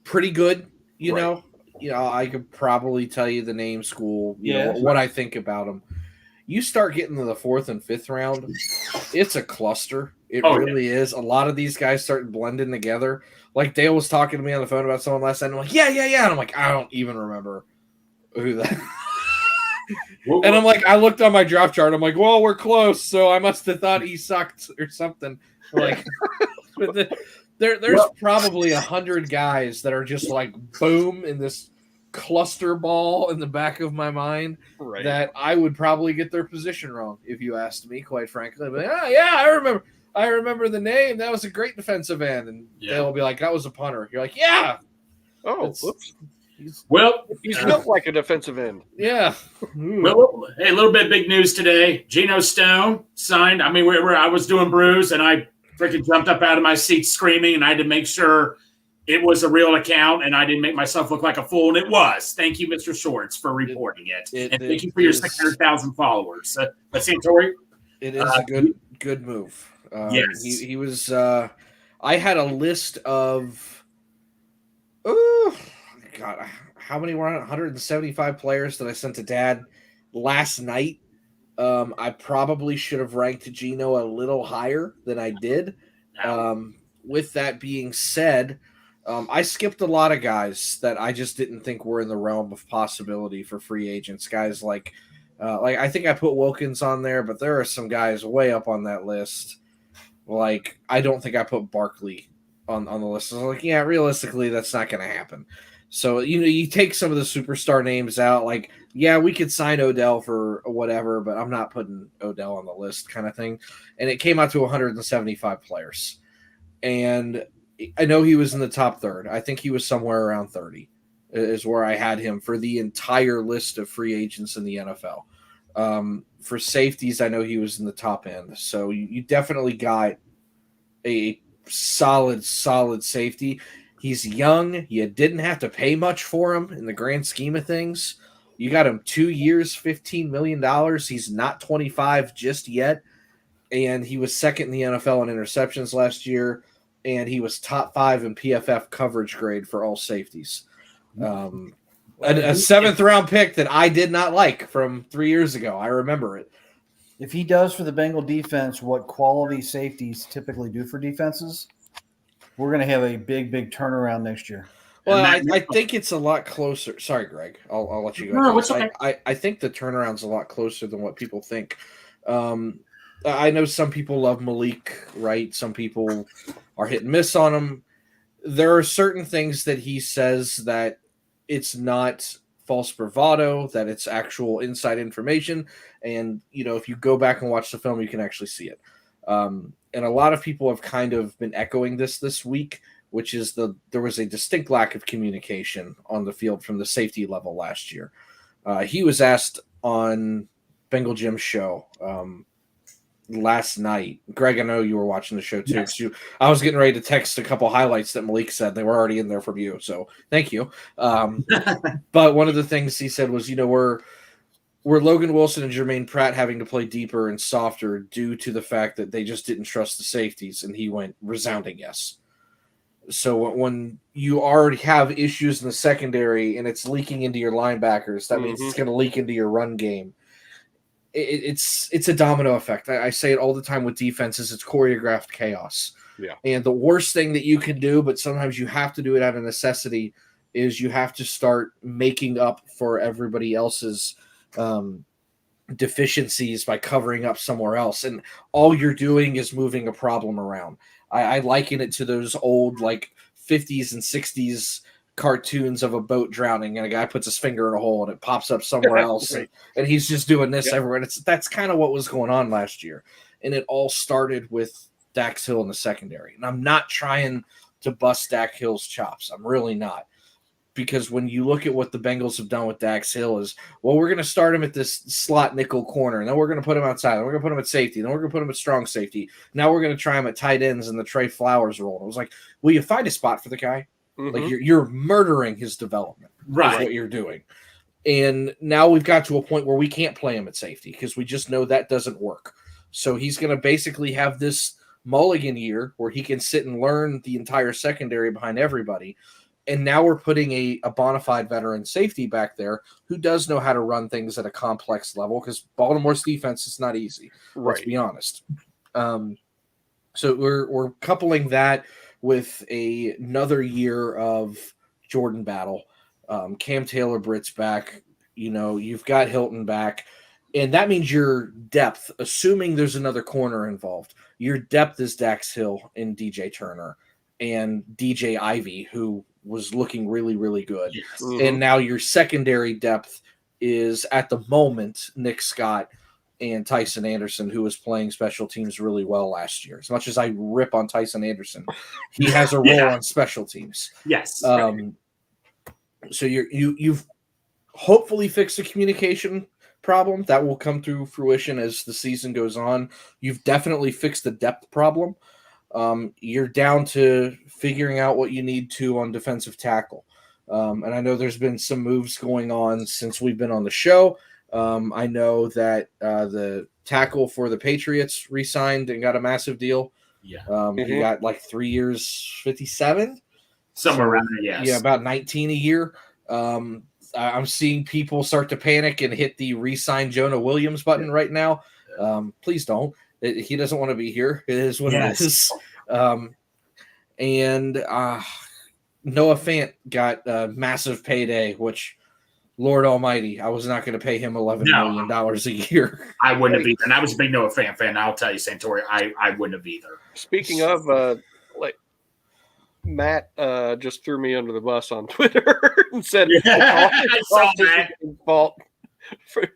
pretty good. You know, I could probably tell you the name, school, what I think about them. You start getting to the fourth and fifth round, it's a cluster. It really is. A lot of these guys start blending together. Like Dale was talking to me on the phone about someone last night. And I'm like, yeah. And I'm like, I don't even remember who that. And I'm like, I looked on my draft chart. I'm like, well, we're close, so I must have thought he sucked or something. Like, there's probably 100 guys that are just like boom in this cluster ball in the back of my mind Right. that I would probably get their position wrong if you asked me, quite frankly. I'd be like, yeah, I remember the name. That was a great defensive end. And they'll be like, that was a punter. You're like, yeah. Oh, whoops. He's built like a defensive end. Yeah. Well, hey, a little bit of big news today. Geno Stone signed. I mean, I was doing brews, and I freaking jumped up out of my seat screaming, and I had to make sure it was a real account, and I didn't make myself look like a fool, and it was. Thank you, Mr. Shorts, for reporting it. And thank you for your 600,000 followers. But Santori? It is a good move. Yes. He was I had a list of God, how many were on it? 175 players that I sent to Dad last night. I probably should have ranked Geno a little higher than I did. With that being said, I skipped a lot of guys that I just didn't think were in the realm of possibility for free agents. Guys like I think I put Wilkins on there, but there are some guys way up on that list. Like, I don't think I put Barkley on the list. I was like, yeah, realistically, that's not going to happen. So, you take some of the superstar names out. Like, yeah, we could sign Odell for whatever, but I'm not putting Odell on the list kind of thing. And it came out to 175 players. And I know he was in the top third. I think he was somewhere around 30 is where I had him for the entire list of free agents in the NFL. For safeties, I know he was in the top end. So you definitely got a solid safety. He's young. You didn't have to pay much for him in the grand scheme of things. You got him 2 years, $15 million. He's not 25 just yet. And he was second in the NFL in interceptions last year. And he was top 5 in PFF coverage grade for all safeties. A seventh-round pick that I did not like from 3 years ago. I remember it. If he does for the Bengal defense what quality safeties typically do for defenses, we're going to have a big turnaround next year. Well, I think it's a lot closer. Sorry, Greg. I'll let you go. No, it's okay. I think the turnaround's a lot closer than what people think. I know some people love Malik, right? Some people are hit and miss on him. There are certain things that he says that it's not false bravado, that it's actual inside information. And, if you go back and watch the film, you can actually see it. And a lot of people have kind of been echoing this week, which is there was a distinct lack of communication on the field from the safety level last year. He was asked on Bengal Jim's show last night. Greg, I know you were watching the show too. Yes. I was getting ready to text a couple highlights that Malik said. They were already in there from you, so thank you. But one of the things he said was, we're Logan Wilson and Jermaine Pratt having to play deeper and softer due to the fact that they just didn't trust the safeties, and he went resounding yes. So when you already have issues in the secondary and it's leaking into your linebackers, that means it's going to leak into your run game. It's a domino effect. I say it all the time with defenses. It's choreographed chaos. Yeah. And the worst thing that you can do, but sometimes you have to do it out of necessity, is you have to start making up for everybody else's deficiencies by covering up somewhere else. And all you're doing is moving a problem around. I liken it to those old 50s and 60s cartoons of a boat drowning and a guy puts his finger in a hole and it pops up somewhere else. Right. And he's just doing this everywhere. And that's kind of what was going on last year. And it all started with Dax Hill in the secondary. And I'm not trying to bust Dax Hill's chops. I'm really not. Because when you look at what the Bengals have done with Dax Hill is, we're going to start him at this slot nickel corner, and then we're going to put him outside, and we're going to put him at safety, and then we're going to put him at strong safety. Now we're going to try him at tight ends in the Trey Flowers role. And it was like, will you find a spot for the guy? Like you're murdering his development. Right. Is what you're doing. And now we've got to a point where we can't play him at safety because we just know that doesn't work. So he's going to basically have this mulligan year where he can sit and learn the entire secondary behind everybody. And now we're putting a bona fide veteran safety back there who does know how to run things at a complex level because Baltimore's defense is not easy. Let's be honest. So we're coupling that with another year of Jordan battle. Cam Taylor-Britt's back. You've got Hilton back. And that means your depth, assuming there's another corner involved, your depth is Dax Hill and DJ Turner and DJ Ivy, who was looking really, really good. Yes. And now your secondary depth is at the moment Nick Scott and Tyson Anderson, who was playing special teams really well last year. As much as I rip on Tyson Anderson, he has a role on special teams. Yes. So you've hopefully fixed the communication problem that will come to fruition as the season goes on. You've definitely fixed the depth problem. You're down to figuring out what you need to on defensive tackle. And I know there's been some moves going on since we've been on the show. I know that the tackle for the Patriots re-signed and got a massive deal. Yeah. He got like 3 years, 57? Somewhere around there, yes. Yeah, about 19 a year. I'm seeing people start to panic and hit the re-sign Jonah Williams button right now. Please don't. He doesn't want to be here. It is what it is. And Noah Fant got a massive payday, which, Lord Almighty, I was not going to pay him $11 million a year. I wouldn't have either. And I was a big Noah Fant fan. I'll tell you, Santori, I wouldn't have either. Speaking of, Matt just threw me under the bus on Twitter and said I saw that. Fault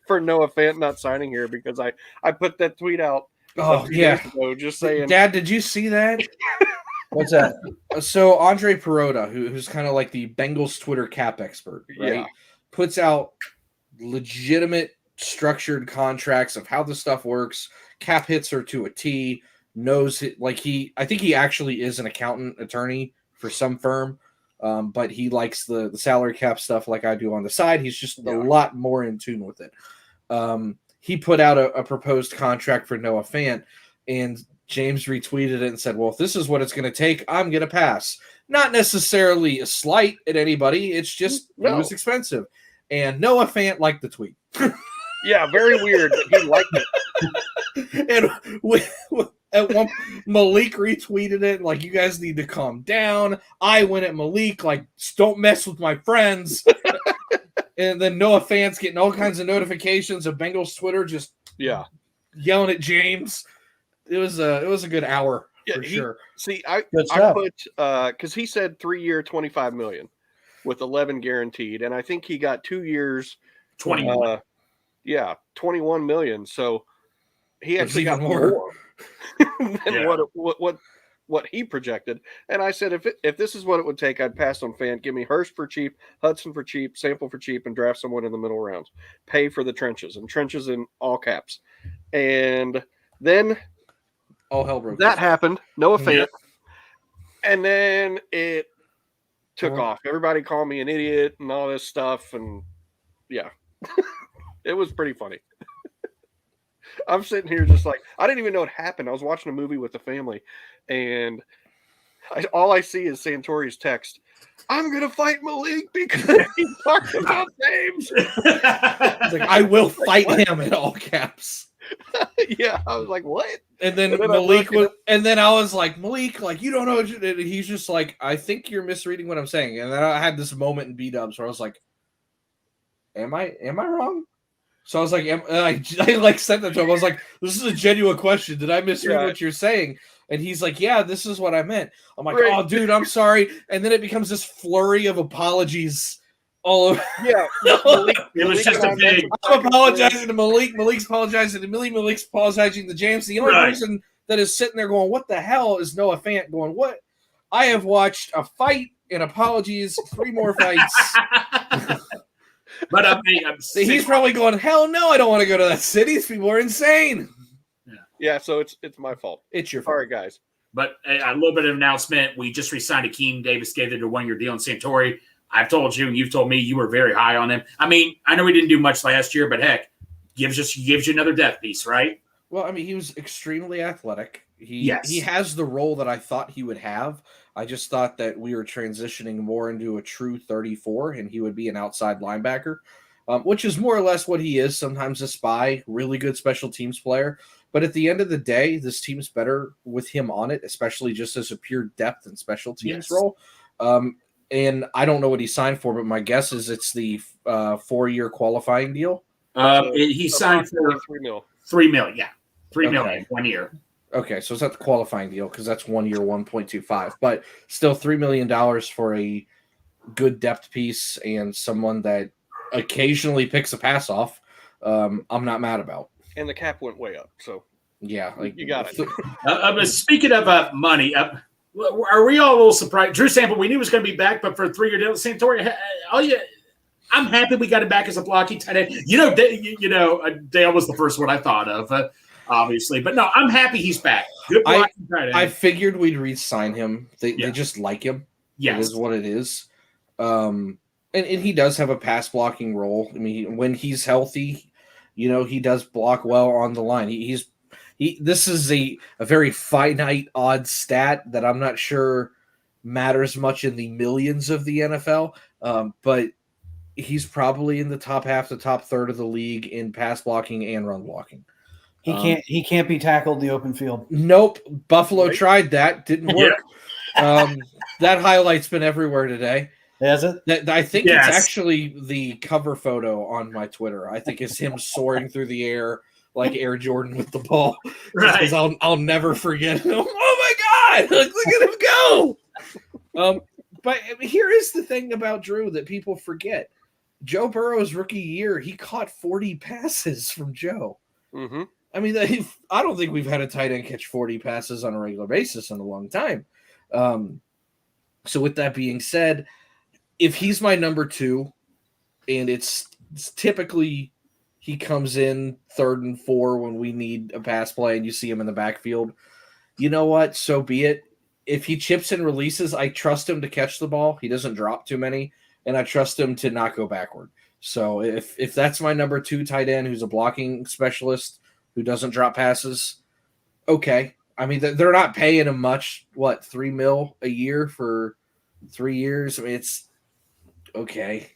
for Noah Fant not signing here because I put that tweet out. Oh, yeah. Days ago, just saying. Dad, did you see that? What's that? So Andre Perota, who's kind of like the Bengals Twitter cap expert, right? Yeah. Puts out legitimate structured contracts of how the stuff works. Cap hits her to a T. Knows it, like I think he actually is an accountant attorney for some firm, but he likes the salary cap stuff like I do on the side. He's just a lot more in tune with it. He put out a proposed contract for Noah Fant, and James retweeted it and said, well, if this is what it's going to take, I'm going to pass. Not necessarily a slight at anybody. It's just it was expensive. And Noah Fant liked the tweet. Yeah, very weird. He liked it. And at one, Malik retweeted it, like, you guys need to calm down. I went at Malik, like, don't mess with my friends. And then Noah Fant's getting all kinds of notifications of Bengals Twitter just yelling at James. It was a good hour for sure. See, I put because he said 3-year, $25 million with 11 guaranteed, and I think he got 2 years, 21. 21 million. So he actually got more than what he projected. And I said, if this is what it would take, I'd pass on Fant. Give me Hurst for cheap, Hudson for cheap, Sample for cheap, and draft someone in the middle rounds. Pay for the trenches, and trenches in all caps. And then all hell broke. That happened. Noah Fant. And then it took off. Everybody called me an idiot and all this stuff. And it was pretty funny. I'm sitting here just like, I didn't even know it happened. I was watching a movie with the family, and all I see is Santori's text. I'm going to fight Malik because he talked about names. Like, I will fight him in all caps. Yeah, I was like, what? And then Malik was, and then I was like, Malik, like, you don't know what he's just like, I think you're misreading what I'm saying. And then I had this moment in B-dubs where I was like, am I wrong? So I was like, I like sent that to him. I was like, this is a genuine question. Did I misread what you're saying? And he's like, yeah, this is what I meant. I'm like, oh, dude, I'm sorry. And then it becomes this flurry of apologies all over. Yeah. It was just a big. I'm apologizing to Malik. Malik's apologizing to Millie. Malik's apologizing to James. The only person that is sitting there going, what the hell, is Noah Fant going, what? I have watched a fight and apologies, 3 more fights. But he's probably going, hell no, I don't want to go to that city. These people are insane. Yeah, so it's my fault. It's your fault. Sorry, guys. But a little bit of announcement. We just re-signed Akeem Davis, gave it a 1-year deal in Santori. I've told you, and you've told me you were very high on him. I mean, I know he didn't do much last year, but heck, gives you another depth piece, right? Well, I mean, he was extremely athletic. He has the role that I thought he would have. I just thought that we were transitioning more into a true 34, and he would be an outside linebacker, which is more or less what he is. Sometimes a spy, really good special teams player. But at the end of the day, this team's better with him on it, especially just as a pure depth and special teams role. And I don't know what he signed for, but my guess is it's the 4-year qualifying deal. He signed for $3 million. $3 million, yeah. $3 million, 1 year. Okay, so it's not the qualifying deal because that's 1 year, 1.25, but still $3 million for a good depth piece and someone that occasionally picks a pass off, I'm not mad about. And the cap went way up, so yeah, like you got it. But speaking of money, are we all a little surprised? Drew Sample, we knew he was going to be back, but for a 3-year deal, Santori, I'm happy we got him back as a blocking tight end. Dale was the first one I thought of, obviously, but no, I'm happy he's back. Good blocking tight end. I figured we'd re-sign him. They just like him. Yes, it is what it is. And he does have a pass blocking role. I mean, when he's healthy, he does block well on the line. This is a very finite odd stat that I'm not sure matters much in the millions of the NFL. But he's probably in the top half, the top third of the league in pass blocking and run blocking. He can't be tackled in the open field. Nope. Buffalo tried that. Didn't work. That highlight's been everywhere today. Has it? I think it's actually the cover photo on my Twitter. I think it's him soaring through the air like Air Jordan with the ball. Right. I'll never forget him. Oh my God! Look at him go. But here is the thing about Drew that people forget. Joe Burrow's rookie year, he caught 40 passes from Joe. Mm-hmm. I mean, I don't think we've had a tight end catch 40 passes on a regular basis in a long time. So with that being said, if he's my number 2, and it's typically he comes in 3rd and 4 when we need a pass play and you see him in the backfield, you know what? So be it. If he chips and releases, I trust him to catch the ball. He doesn't drop too many, and I trust him to not go backward. So if that's my number 2 tight end who's a blocking specialist who doesn't drop passes, okay. I mean, they're not paying him much. What, $3 million a year for 3 years? I mean, it's okay.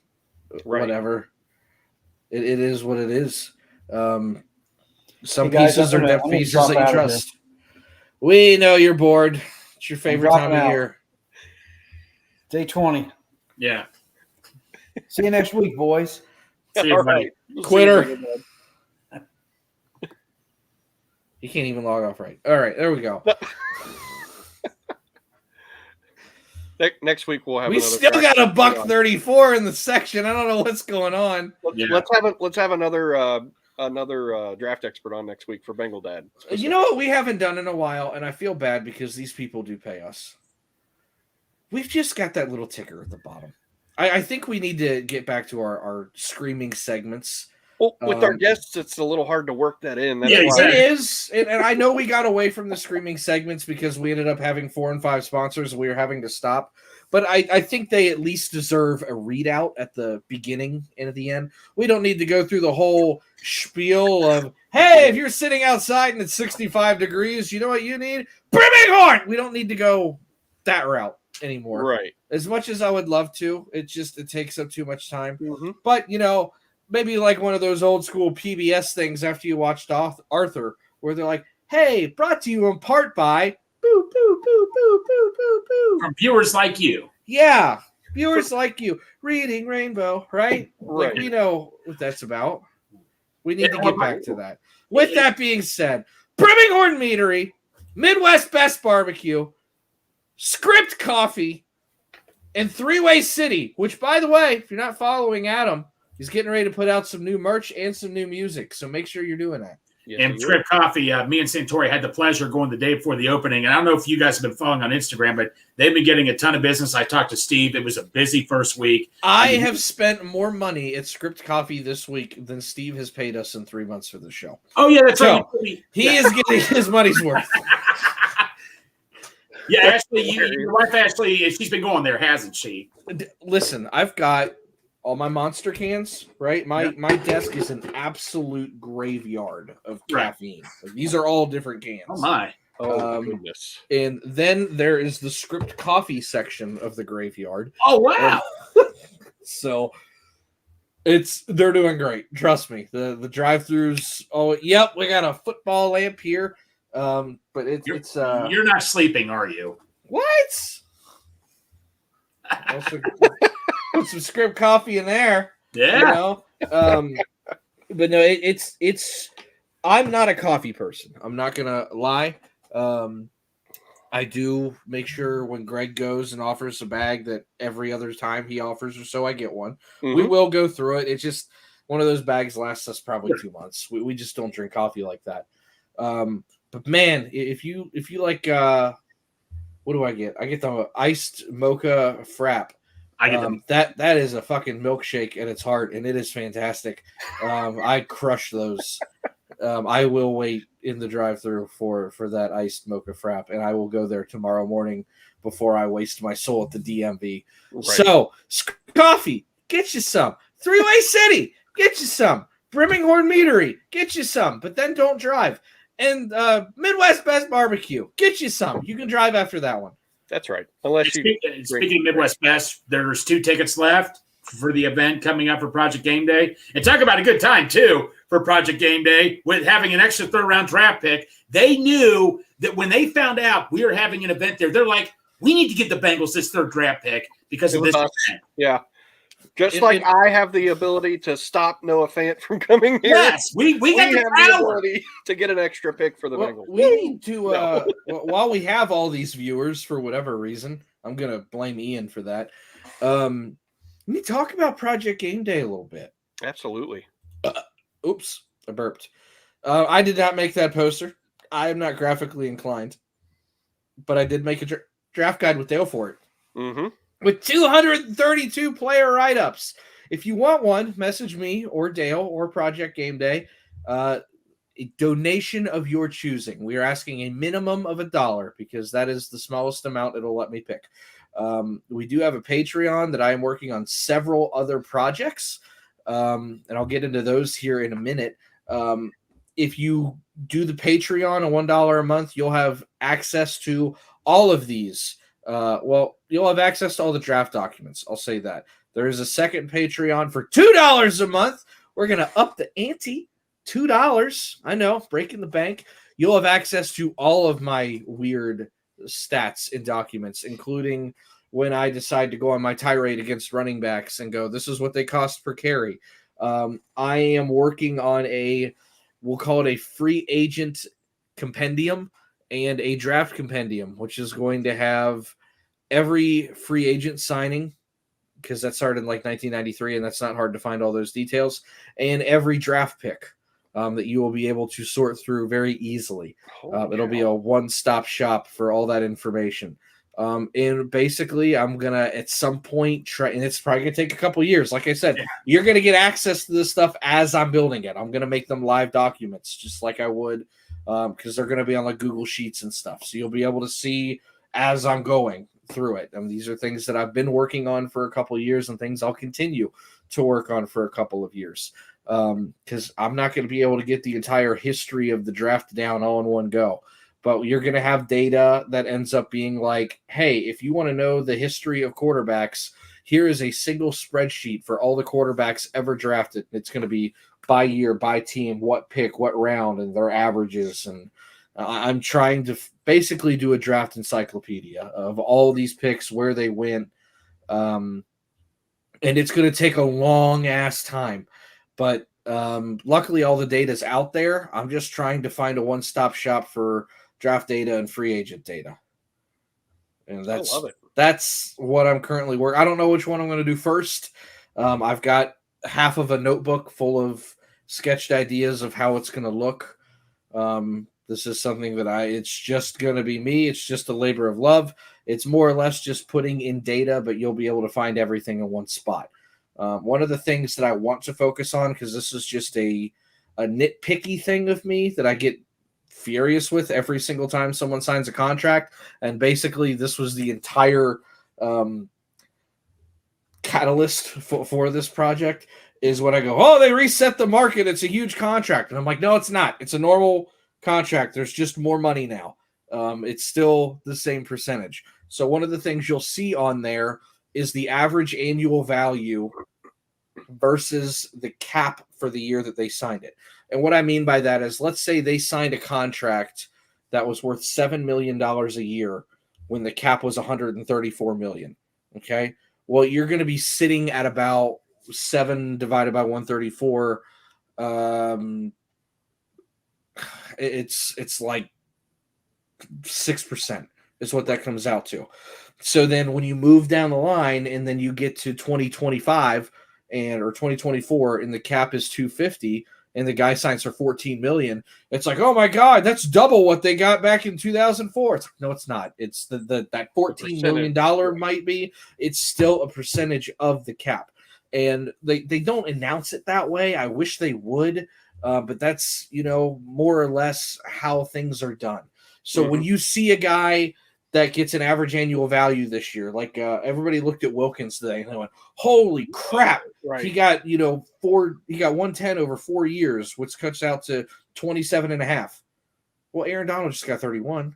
Right. Whatever. It is what it is. Some pieces are depth pieces that you trust. We know you're bored. It's your favorite time of year. Day 20. Yeah. See you next week, boys. See you, buddy. Quitter. You can't even log off right. All right, there we go. Next week we'll have. We still got a $134 in the section. I don't know what's going on. Let's have another draft expert on next week for Bengal Dad. You know what we haven't done in a while, and I feel bad because these people do pay us. We've just got that little ticker at the bottom. I think we need to get back to our screaming segments. Well, with our guests, it's a little hard to work that in. That's it is. And I know we got away from the screaming segments because we ended up having 4 and 5 sponsors. And we were having to stop. But I think they at least deserve a readout at the beginning and at the end. We don't need to go through the whole spiel of, hey, if you're sitting outside and it's 65 degrees, you know what you need? Brimming horn! We don't need to go that route anymore. Right. As much as I would love to, it takes up too much time. Mm-hmm. But, maybe like one of those old school PBS things after you watched Arthur, where they're like, hey, brought to you in part by boo, boo, boo, boo, boo, boo, boo. From viewers like you. Yeah, viewers like you. Reading Rainbow, right? Right. Like, we know what that's about. We need to get back to that. With that being said, Brimming Horn Meadery, Midwest Best Barbecue, Script Coffee, and Three-Way City, which, by the way, if you're not following Adam, he's getting ready to put out some new merch and some new music, so make sure you're doing that. Yes, and Script Coffee, me and Santori had the pleasure going the day before the opening. And I don't know if you guys have been following on Instagram, but they've been getting a ton of business. I talked to Steve. It was a busy first week. I have spent more money at Script Coffee this week than Steve has paid us in 3 months for the show. Oh, yeah, that's right. He is getting his money's worth. Yeah, Ashley, your wife Ashley, she's been going there, hasn't she? Listen, I've got all my Monster cans, right? My desk is an absolute graveyard of caffeine. Like, these are all different cans. Oh, my. Oh, goodness. And then there is the Script Coffee section of the graveyard. Oh, wow. So they're doing great. Trust me. The drive-thrus. Oh, yep. We got a football lamp here. But you're not sleeping, are you? What? Also, put some Script Coffee in there. Yeah. But no, it's. I'm not a coffee person. I'm not gonna lie. I I do make sure when Greg goes and offers a bag that every other time he offers or so, I get one. We will go through it. It's just one of those bags lasts us probably 2 months. We just don't drink coffee like that. But man, if you like, what do I get? I get the iced mocha frap. I get them. That is a fucking milkshake at its heart, and it is fantastic. I crush those. I will wait in the drive-through for that iced mocha frap, and I will go there tomorrow morning before I waste my soul at the DMV. Right. So, coffee, get you some. Three-Way City, get you some. Brimminghorn Meadery, get you some, but then don't drive. And Midwest Best Barbecue, get you some. You can drive after that one. That's right. Unless you speaking of Midwest Best, there's 2 tickets left for the event coming up for Project Game Day. And talk about a good time, too, for Project Game Day with having an extra third-round draft pick. They knew that when they found out we were having an event there, they're like, we need to give the Bengals this third draft pick because of this event. Yeah. Just like I have the ability to stop Noah Fant from coming here. Yes, we got the ability to get an extra pick for the Bengals. We need to, while we have all these viewers for whatever reason, I'm going to blame Ian for that. Let me talk about Project Game Day a little bit. Absolutely. Oops, I burped. I did not make that poster. I am not graphically inclined, but I did make a draft guide with Dale for it. Mm-hmm. With 232 player write-ups. If you want one, message me or Dale or Project Game Day. A donation of your choosing. We are asking a minimum of $1 because that is the smallest amount it'll let me pick. We do have a Patreon that I am working on several other projects, and I'll get into those here in a minute. If you do the Patreon at $1 a month, you'll have access to all of these. You'll have access to all the draft documents. I'll say that. There is a second Patreon for $2 a month. We're going to up the ante. $2. I know, breaking the bank. You'll have access to all of my weird stats and documents, including when I decide to go on my tirade against running backs and go, this is what they cost per carry. I am working on we'll call it a free agent compendium and a draft compendium, which is going to have every free agent signing, because that started in like 1993, and that's not hard to find all those details, and every draft pick that you will be able to sort through very easily. It'll be a one-stop shop for all that information. And basically, I'm going to, at some point, try, and it's probably going to take a couple years. Like I said, you're going to get access to this stuff as I'm building it. I'm going to make them live documents, just like I would, because they're going to be on like Google Sheets and stuff. So you'll be able to see as I'm going through it. And these are things that I've been working on for a couple of years and things I'll continue to work on for a couple of years. Because I'm not going to be able to get the entire history of the draft down all in one go. But you're going to have data that ends up being like, hey, if you want to know the history of quarterbacks, here is a single spreadsheet for all the quarterbacks ever drafted. It's going to be by year, by team, what pick, what round, and their averages. And I'm trying to basically do a draft encyclopedia of all these picks, where they went. And it's going to take a long-ass time. But luckily, all the data is out there. I'm just trying to find a one-stop shop for draft data and free agent data. And that's what I'm currently working. I don't know which one I'm going to do first. I've got half of a notebook full of sketched ideas of how it's going to look. This is something that it's just going to be me. It's just a labor of love. It's more or less just putting in data, but you'll be able to find everything in one spot. One of the things that I want to focus on, because this is just a nitpicky thing of me that I get furious with every single time someone signs a contract, and basically this was the entire catalyst for this project, is when I go, oh, they reset the market, it's a huge contract. And I'm like, no, it's not. It's a normal contract. There's just more money now. It's still the same percentage. So one of the things you'll see on there is the average annual value versus the cap for the year that they signed it. And what I mean by that is, let's say they signed a contract that was worth $7 million a year when the cap was $134 million. Okay. Well, you're going to be sitting at about 7 divided by 134. It's like 6%. is what that comes out to. So then when you move down the line and then you get to 2025 or 2024 and the cap is 250 and the guy signs for 14 million, it's like, oh my God, that's double what they got back in 2004. It's like, no, it's not. It's that $14 million might be. It's still a percentage of the cap. And they don't announce it that way. I wish they would, but that's, more or less how things are done. So when you see a guy that gets an average annual value this year, like everybody looked at Wilkins today and they went, holy crap, he got, he got 110 over 4 years, which cuts out to 27 and a half. Well, Aaron Donald just got 31.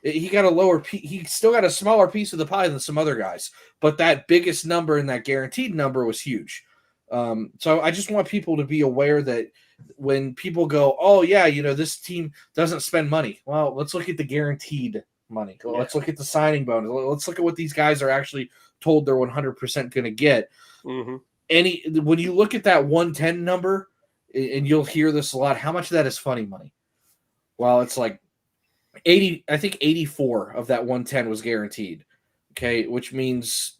He got he still got a smaller piece of the pie than some other guys, but that biggest number and that guaranteed number was huge. So I just want people to be aware that when people go, oh yeah, this team doesn't spend money. Well, let's look at the guaranteed money. Yeah. Let's look at the signing bonus. Let's look at what these guys are actually told they're 100% going to get. When you look at that 110 number, and you'll hear this a lot, how much of that is funny money? Well, it's like 80, I think 84 of that 110 was guaranteed. Okay, which means,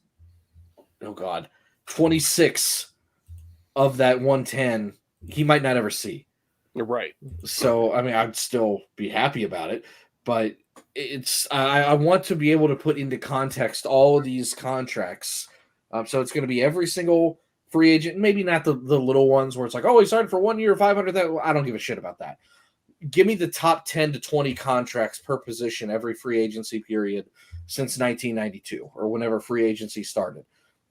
26 of that 110 he might not ever see. Right. So, I mean, I'd still be happy about it, but I want to be able to put into context all of these contracts. So it's going to be every single free agent, maybe not the little ones where it's like, oh, he signed for 1 year, 500. I don't give a shit about that. Give me the top 10 to 20 contracts per position every free agency period since 1992 or whenever free agency started.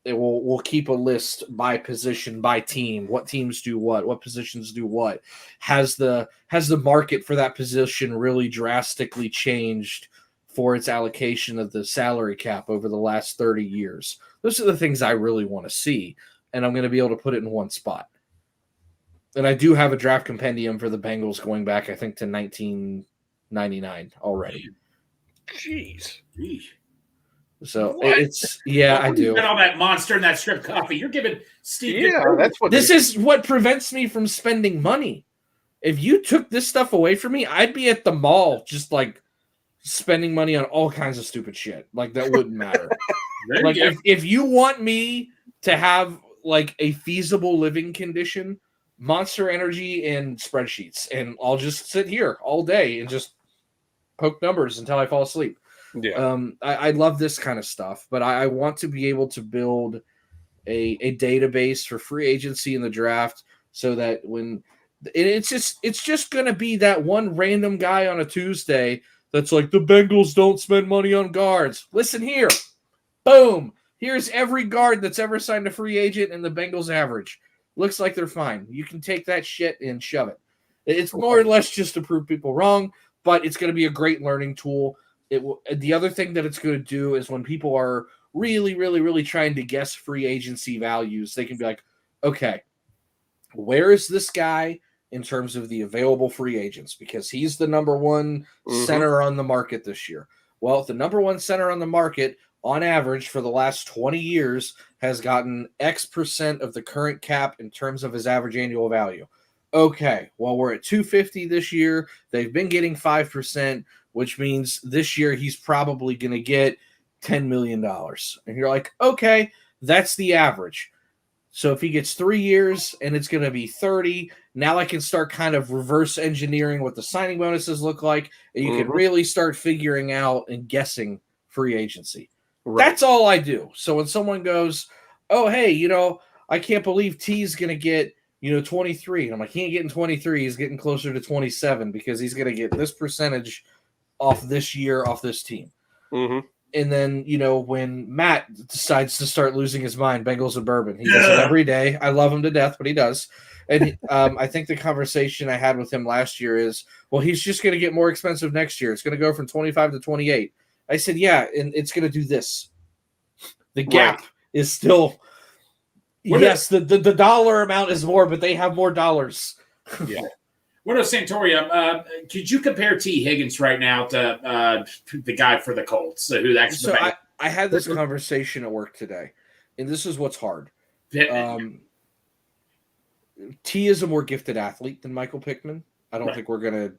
We'll keep a list by position, by team, what teams do what positions do what. Has the market for that position really drastically changed for its allocation of the salary cap over the last 30 years? Those are the things I really want to see, and I'm going to be able to put it in one spot. And I do have a draft compendium for the Bengals going back, I think, to 1999 already. Jeez. So I do. You got all that Monster and that strip coffee. You're giving Steve. Yeah, that's what. This is what prevents me from spending money. If you took this stuff away from me, I'd be at the mall just like spending money on all kinds of stupid shit. Like that wouldn't matter. Like if you want me to have like a feasible living condition, Monster Energy and spreadsheets, and I'll just sit here all day and just poke numbers until I fall asleep. Yeah. I love this kind of stuff, but I want to be able to build a database for free agency in the draft so that when it's just going to be that one random guy on a Tuesday that's like, the Bengals don't spend money on guards. Listen here. Boom. Here's every guard that's ever signed a free agent and the Bengals average. Looks like they're fine. You can take that shit and shove it. It's more or less just to prove people wrong, but it's going to be a great learning tool. The other thing that it's going to do is when people are really, really, really trying to guess free agency values, they can be like, okay, where is this guy in terms of the available free agents? Because he's the number one center on the market this year. Well, if the number one center on the market, on average, for the last 20 years, has gotten X percent of the current cap in terms of his average annual value. Okay, well, we're at 250 this year. They've been getting 5%. Which means this year he's probably going to get $10 million. And you're like, okay, that's the average. So if he gets 3 years and it's going to be 30, now I can start kind of reverse engineering what the signing bonuses look like. And you can really start figuring out and guessing free agency. Right. That's all I do. So when someone goes, oh, hey, I can't believe T's going to get 23. And I'm like, he ain't getting 23. He's getting closer to 27 because he's going to get this percentage off this year, off this team. And then, when Matt decides to start losing his mind, Bengals and bourbon, he does it every day. I love him to death, but he does. And I think the conversation I had with him last year is, well, he's just going to get more expensive next year. It's going to go from 25 to 28. I said, yeah, and it's going to do this. The gap is still, yes, the dollar amount is more, but they have more dollars. Yeah. What else, Santoria? Could you compare T. Higgins right now to the guy for the Colts? Who that's so I had this conversation at work today, and this is what's hard. T is a more gifted athlete than Michael Pittman. I don't think we're going to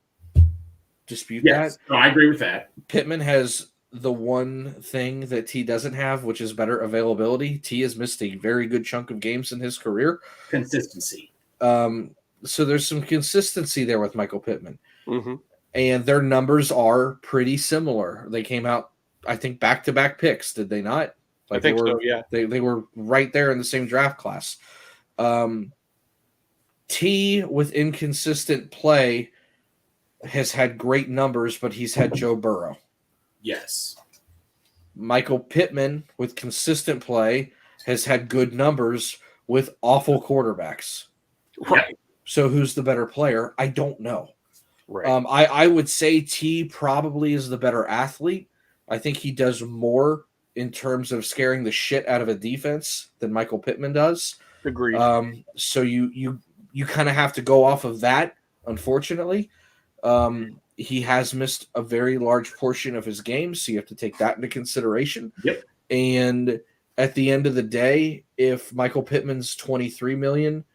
dispute Yes, that. no, I agree with that. Pittman has the one thing that T doesn't have, which is better availability. T has missed a very good chunk of games in his career. Consistency. So there's some consistency there with Michael Pittman. Mm-hmm. And their numbers are pretty similar. They came out, I think, back-to-back picks, did they not? I think so, yeah. They were right there in the same draft class. T, with inconsistent play, has had great numbers, but he's had Joe Burrow. Yes. Michael Pittman, with consistent play, has had good numbers with awful quarterbacks. Right. So who's the better player? I don't know. Right. I would say T probably is the better athlete. I think he does more in terms of scaring the shit out of a defense than Michael Pittman does. Agreed. So you kind of have to go off of that, unfortunately. He has missed a very large portion of his games, so you have to take that into consideration. Yep. And at the end of the day, if Michael Pittman's $23 million,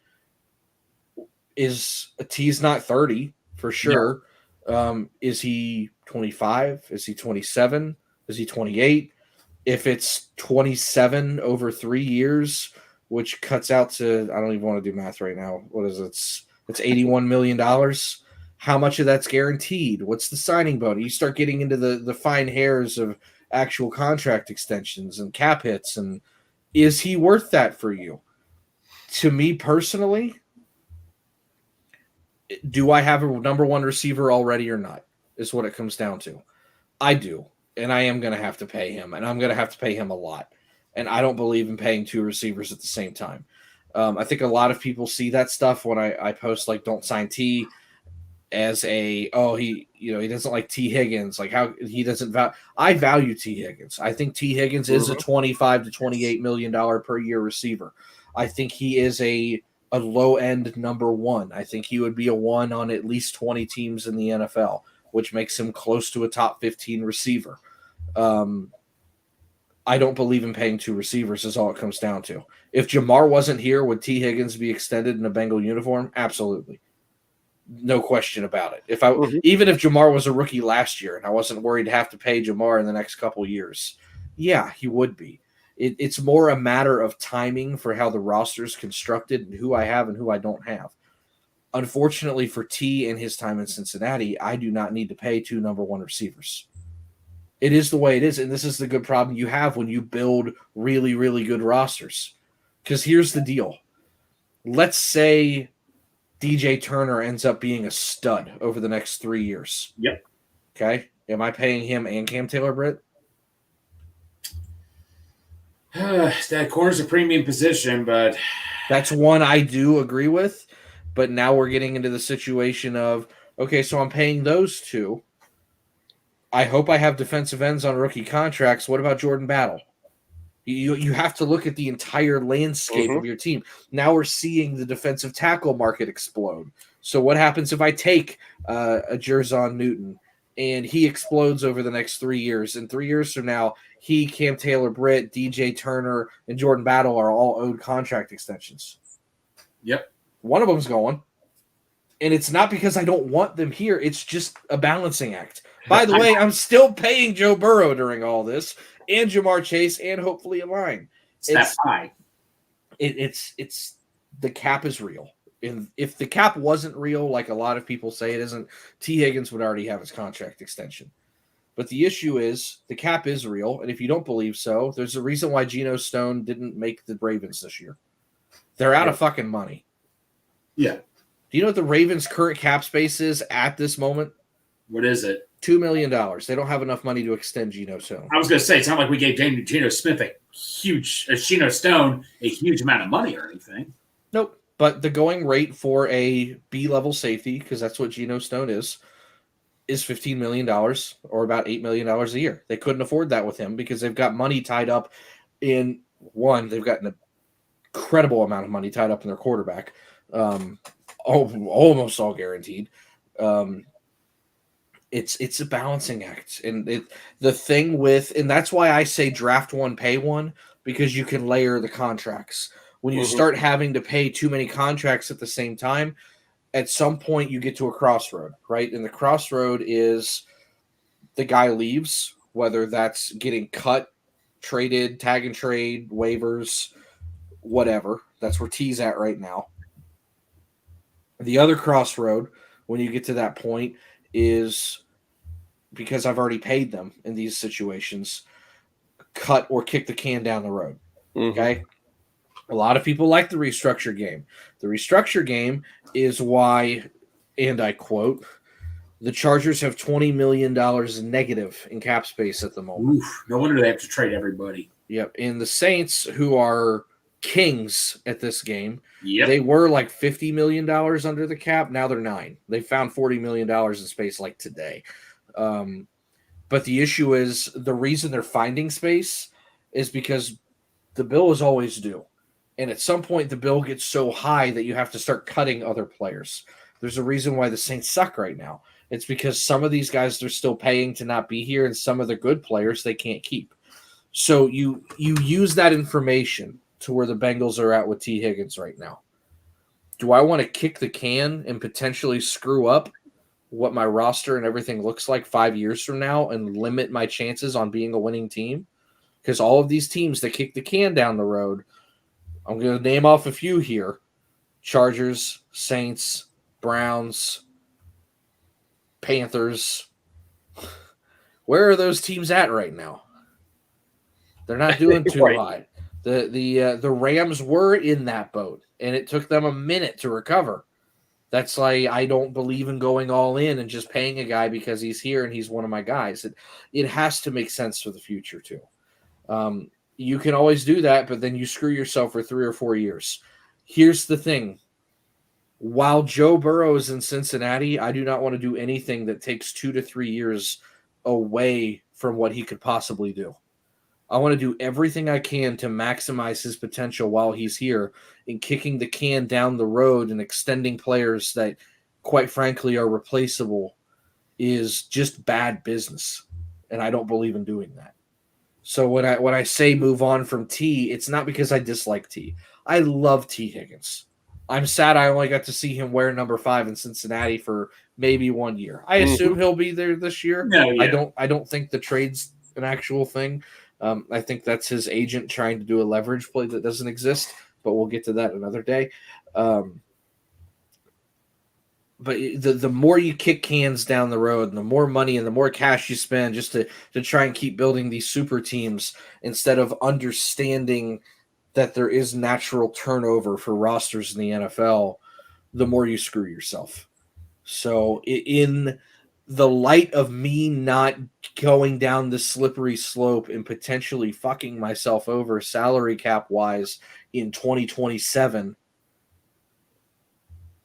T's not 30 for sure. No. Is he 25? Is he 27? Is he 28? If it's 27 over 3 years, which cuts out to, I don't even want to do math right now. What is it? It's $81 million. How much of that's guaranteed? What's the signing bonus? You start getting into the fine hairs of actual contract extensions and cap hits, and is he worth that for you? To me personally, do I have a number one receiver already or not? Is what it comes down to. I do, and I am going to have to pay him, and I'm going to have to pay him a lot. And I don't believe in paying two receivers at the same time. I think a lot of people see that stuff when I post like "Don't sign T" as he doesn't like T Higgins, like how he doesn't value. I value T Higgins. I think T Higgins is a $25 to $28 million per year receiver. I think he is a low end number one. I think he would be a one on at least 20 teams in the NFL, which makes him close to a top 15 receiver. I don't believe in paying two receivers is all it comes down to. If Jamar wasn't here, would T Higgins be extended in a Bengal uniform? Absolutely. No question about it. Even if Jamar was a rookie last year and I wasn't worried to have to pay Jamar in the next couple of years, yeah, he would be. It's more a matter of timing for how the roster is constructed and who I have and who I don't have. Unfortunately for T and his time in Cincinnati, I do not need to pay two number one receivers. It is the way it is, and this is the good problem you have when you build really, really good rosters. Because here's the deal. Let's say DJ Turner ends up being a stud over the next 3 years. Yep. Okay? Am I paying him and Cam Taylor-Britt? That corner's a premium position, but that's one I do agree with. But now we're getting into the situation of, okay, so I'm paying those two. I hope I have defensive ends on rookie contracts. What about Jordan Battle? You have to look at the entire landscape of your team. Now we're seeing the defensive tackle market explode. So what happens if I take a Jerzon Newton and he explodes over the next 3 years? And 3 years from now, he, Cam Taylor-Britt, DJ Turner, and Jordan Battle are all owed contract extensions. Yep. One of them's going. And it's not because I don't want them here. It's just a balancing act. By the way, I'm still paying Joe Burrow during all this, and Jamar Chase, and hopefully a line. It's high. It's the cap is real. And if the cap wasn't real, like a lot of people say it isn't, T. Higgins would already have his contract extension. But the issue is the cap is real, and if you don't believe so, there's a reason why Geno Stone didn't make the Ravens this year. They're out of fucking money. Yeah. Do you know what the Ravens' current cap space is at this moment? What is it? $2 million. They don't have enough money to extend Geno Stone. I was going to say, it's not like we gave Geno Stone a huge amount of money or anything. Nope. But the going rate for a B-level safety, because that's what Geno Stone is $15 million or about $8 million a year. They couldn't afford that with him because they've got money tied up in one. They've got an incredible amount of money tied up in their quarterback, almost all guaranteed. It's a balancing act, and that's why I say draft one, pay one, because you can layer the contracts. When you start having to pay too many contracts at the same time, at some point you get to a crossroad, right? And the crossroad is the guy leaves, whether that's getting cut, traded, tag and trade, waivers, whatever. That's where T's at right now. The other crossroad, when you get to that point, is because I've already paid them in these situations, cut or kick the can down the road. Okay? A lot of people like the restructure game. The restructure game is why, and I quote, the Chargers have $20 million negative in cap space at the moment. Oof, no wonder they have to trade everybody. Yep. And the Saints, who are kings at this game, Yep. they were like $50 million under the cap. Now they're 9. They found $40 million in space like today. But the issue is the reason they're finding space is because the bill is always due. And at some point, the bill gets so high that you have to start cutting other players. There's a reason why the Saints suck right now. It's because some of these guys they're still paying to not be here, and some of the good players they can't keep. So you use that information to where the Bengals are at with T. Higgins right now. Do I want to kick the can and potentially screw up what my roster and everything looks like 5 years from now and limit my chances on being a winning team? Because all of these teams that kick the can down the road, I'm going to name off a few here: Chargers, Saints, Browns, Panthers. Where are those teams at right now? They're not doing too Right. high. The Rams were in that boat, and it took them a minute to recover. That's like, I don't believe in going all in and just paying a guy because he's here and he's one of my guys. It has to make sense for the future too. You can always do that, but then you screw yourself for 3 or 4 years. Here's the thing. While Joe Burrow is in Cincinnati, I do not want to do anything that takes 2 to 3 years away from what he could possibly do. I want to do everything I can to maximize his potential while he's here, and kicking the can down the road and extending players that, quite frankly, are replaceable is just bad business. And I don't believe in doing that. So when I say move on from T, it's not because I dislike T. I love T. Higgins. I'm sad I only got to see him wear number 5 in Cincinnati for maybe 1 year. I assume he'll be there this year. No, yeah. I don't think the trade's an actual thing. I think that's his agent trying to do a leverage play that doesn't exist, but we'll get to that another day. But the more you kick cans down the road, and the more money and the more cash you spend just to try and keep building these super teams, instead of understanding that there is natural turnover for rosters in the NFL, the more you screw yourself. So in the light of me not going down the slippery slope and potentially fucking myself over salary cap wise in 2027,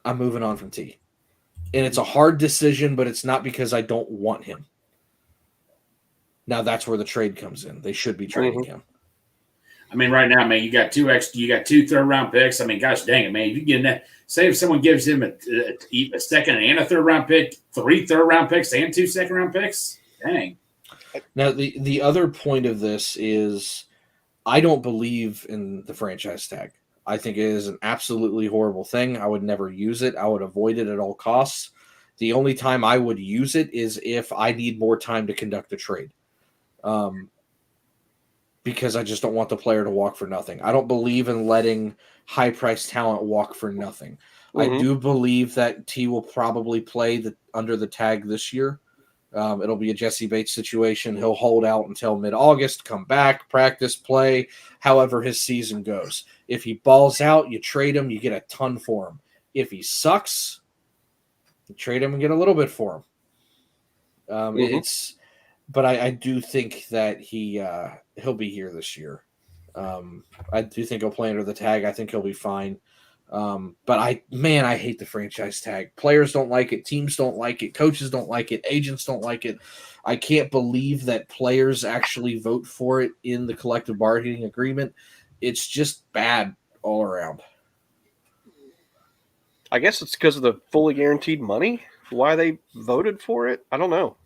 I'm moving on from T. And it's a hard decision, but it's not because I don't want him. Now that's where the trade comes in. They should be trading him. I mean, right now, man, you got 2 third-round picks. I mean, gosh dang it, man. You get that. Say if someone gives him a second and a third-round pick, 3 third-round picks and 2 second-round picks. Dang. Now, the other point of this is I don't believe in the franchise tag. I think it is an absolutely horrible thing. I would never use it. I would avoid it at all costs. The only time I would use it is if I need more time to conduct a trade. Because I just don't want the player to walk for nothing. I don't believe in letting high-priced talent walk for nothing. I do believe that T will probably play under the tag this year. It'll be a Jesse Bates situation. He'll hold out until mid-August, come back, practice, play, however his season goes. If he balls out, you trade him, you get a ton for him. If he sucks, you trade him and get a little bit for him. But I do think that he'll be here this year. I do think he'll play under the tag. I think he'll be fine. But I hate the franchise tag. Players don't like it. Teams don't like it. Coaches don't like it. Agents don't like it. I can't believe that players actually vote for it in the collective bargaining agreement. It's just bad all around. I guess it's because of the fully guaranteed money. Why they voted for it? I don't know.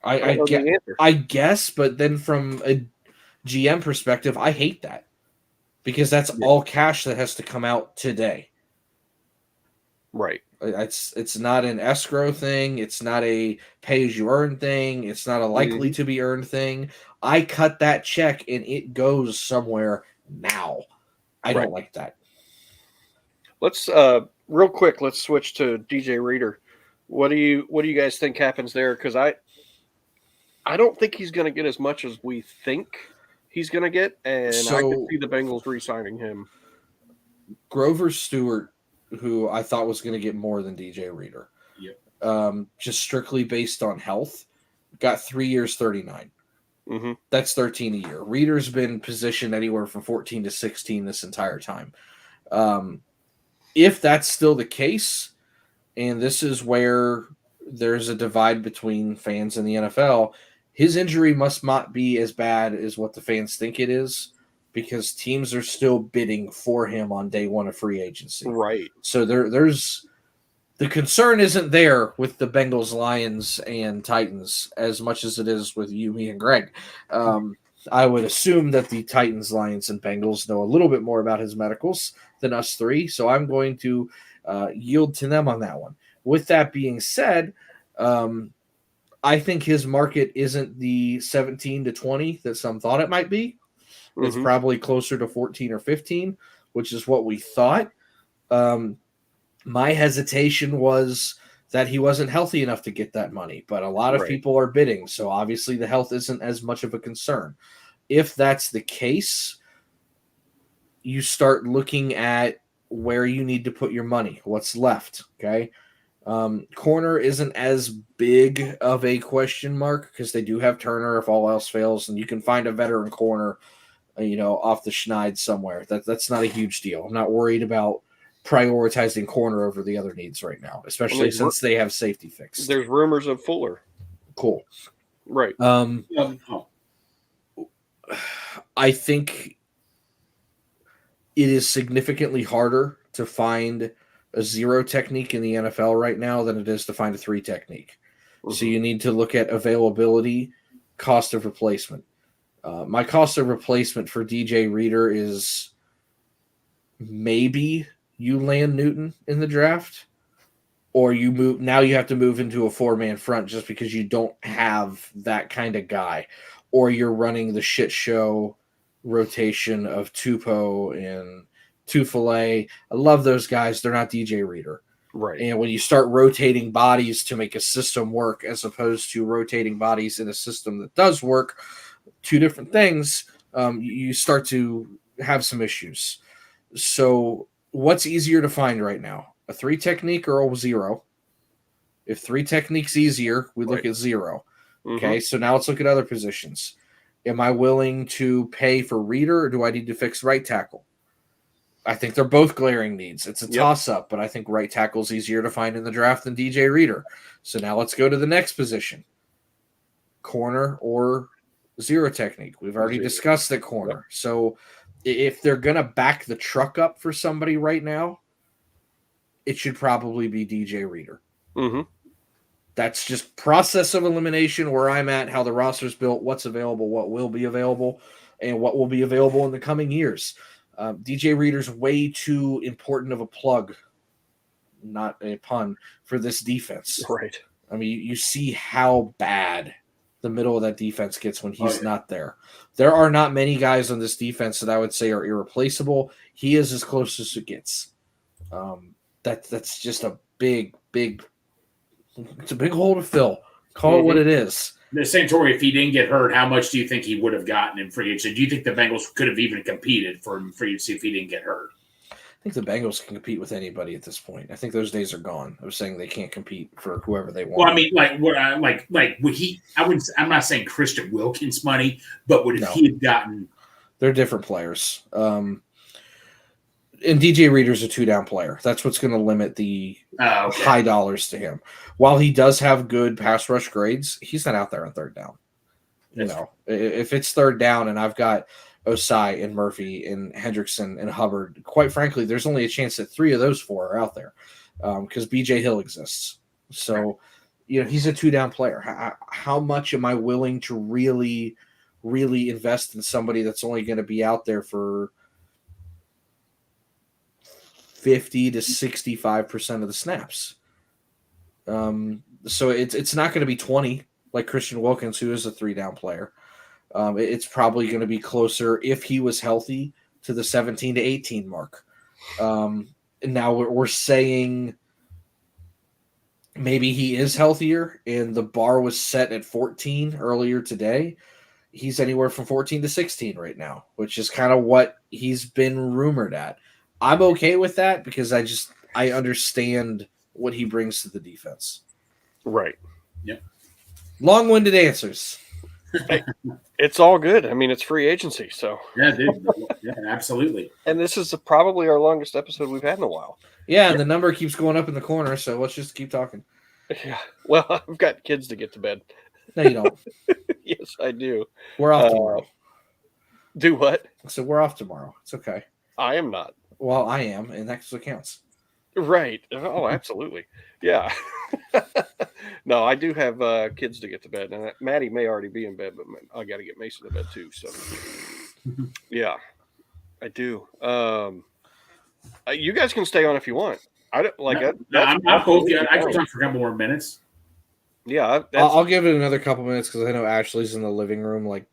I guess, but then from a GM perspective, I hate that because that's all cash that has to come out today. Right. It's not an escrow thing. It's not a pay as you earn thing. It's not a likely to be earned thing. I cut that check and it goes somewhere now. I don't like that. Let's real quick. Let's switch to DJ Reader. What do you guys think happens there? Because I don't think he's going to get as much as we think he's going to get, and I could see the Bengals re-signing him. Grover Stewart, who I thought was going to get more than DJ Reader, just strictly based on health, got 3 years, 39. That's 13 a year. Reader's been positioned anywhere from 14 to 16 this entire time. If that's still the case, and this is where there's a divide between fans and the NFL, his injury must not be as bad as what the fans think it is, because teams are still bidding for him on day one of free agency. Right. So there's the concern isn't there with the Bengals, Lions, and Titans as much as it is with you, me, and Greg. I would assume that the Titans, Lions, and Bengals know a little bit more about his medicals than us three, so I'm going to yield to them on that one. With that being said, I think his market isn't the 17 to 20 that some thought it might be. It's probably closer to 14 or 15, which is what we thought. My hesitation was that he wasn't healthy enough to get that money, but a lot of people are bidding, so obviously the health isn't as much of a concern. If that's the case, you start looking at where you need to put your money, what's left, okay? Corner isn't as big of a question mark because they do have Turner if all else fails, and you can find a veteran corner, off the schneid somewhere. That's not a huge deal. I'm not worried about prioritizing corner over the other needs right now, especially since they have safety fixed. There's rumors of Fuller. Cool. Right. I think it is significantly harder to find a 0 technique in the NFL right now than it is to find a 3 technique. So you need to look at availability, cost of replacement. My cost of replacement for DJ Reader is maybe you land Newton in the draft, or you have to move into a 4-man front just because you don't have that kind of guy, or you're running the shit show rotation of Tupou and Tufele. I love those guys. They're not DJ Reader. Right. And when you start rotating bodies to make a system work as opposed to rotating bodies in a system that does work, two different things, you start to have some issues. So what's easier to find right now? A 3 technique or a 0? If 3 technique's easier, we look at 0. Okay, so now let's look at other positions. Am I willing to pay for Reader, or do I need to fix right tackle? I think they're both glaring needs. It's a toss-up, but I think right tackle is easier to find in the draft than DJ Reader. So now let's go to the next position. Corner or 0 technique. We've already discussed the corner. Yep. So if they're going to back the truck up for somebody right now, it should probably be DJ Reader. That's just process of elimination where I'm at, how the roster's built, what's available, what will be available, and what will be available in the coming years. DJ Reader's way too important of a plug, not a pun, for this defense. Right. I mean, you see how bad the middle of that defense gets when he's not there. There are not many guys on this defense that I would say are irreplaceable. He is as close as it gets. That's just a big it's a big hole to fill. Call it what it is. The Santori, if he didn't get hurt, how much do you think he would have gotten in free agency? Do you think the Bengals could have even competed for free agency if he didn't get hurt? I think the Bengals can compete with anybody at this point. I think those days are gone. I was saying they can't compete for whoever they want. Well, I mean, would he? I'm not saying Christian Wilkins money, but would he have gotten? They're different players. And DJ Reader's a 2-down player. That's what's going to limit the high dollars to him. While he does have good pass rush grades, he's not out there on 3rd down. If it's 3rd down and I've got Osai and Murphy and Hendrickson and Hubbard, quite frankly, there's only a chance that 3 of those 4 are out there because BJ Hill exists. So, he's a 2-down player. How much am I willing to really, really invest in somebody that's only going to be out there for 50 to 65% of the snaps. So it's not going to be 20 like Christian Wilkins, who is a 3-down player. It's probably going to be closer, if he was healthy, to the 17 to 18 mark. Now we're saying maybe he is healthier, and the bar was set at 14 earlier today. He's anywhere from 14 to 16 right now, which is kind of what he's been rumored at. I'm okay with that because I understand what he brings to the defense. Right. Yeah. Long-winded answers. Hey, it's all good. I mean, it's free agency, so. Yeah, dude. Yeah, absolutely. And this is probably our longest episode we've had in a while. Yeah, and the number keeps going up in the corner, so let's just keep talking. Yeah. Well, I've got kids to get to bed. No, you don't. Yes, I do. We're off tomorrow. Do what? So we're off tomorrow. It's okay. I am not. Well, I am, and that's what counts. Right. Oh, absolutely. Yeah. No, I do have kids to get to bed, and Maddie may already be in bed, but I got to get Mason to bed too. So, yeah, I do. You guys can stay on if you want. I don't like it. I'm cool. Yeah, I can talk for a couple more minutes. Yeah, I'll give it another couple minutes because I know Ashley's in the living room, like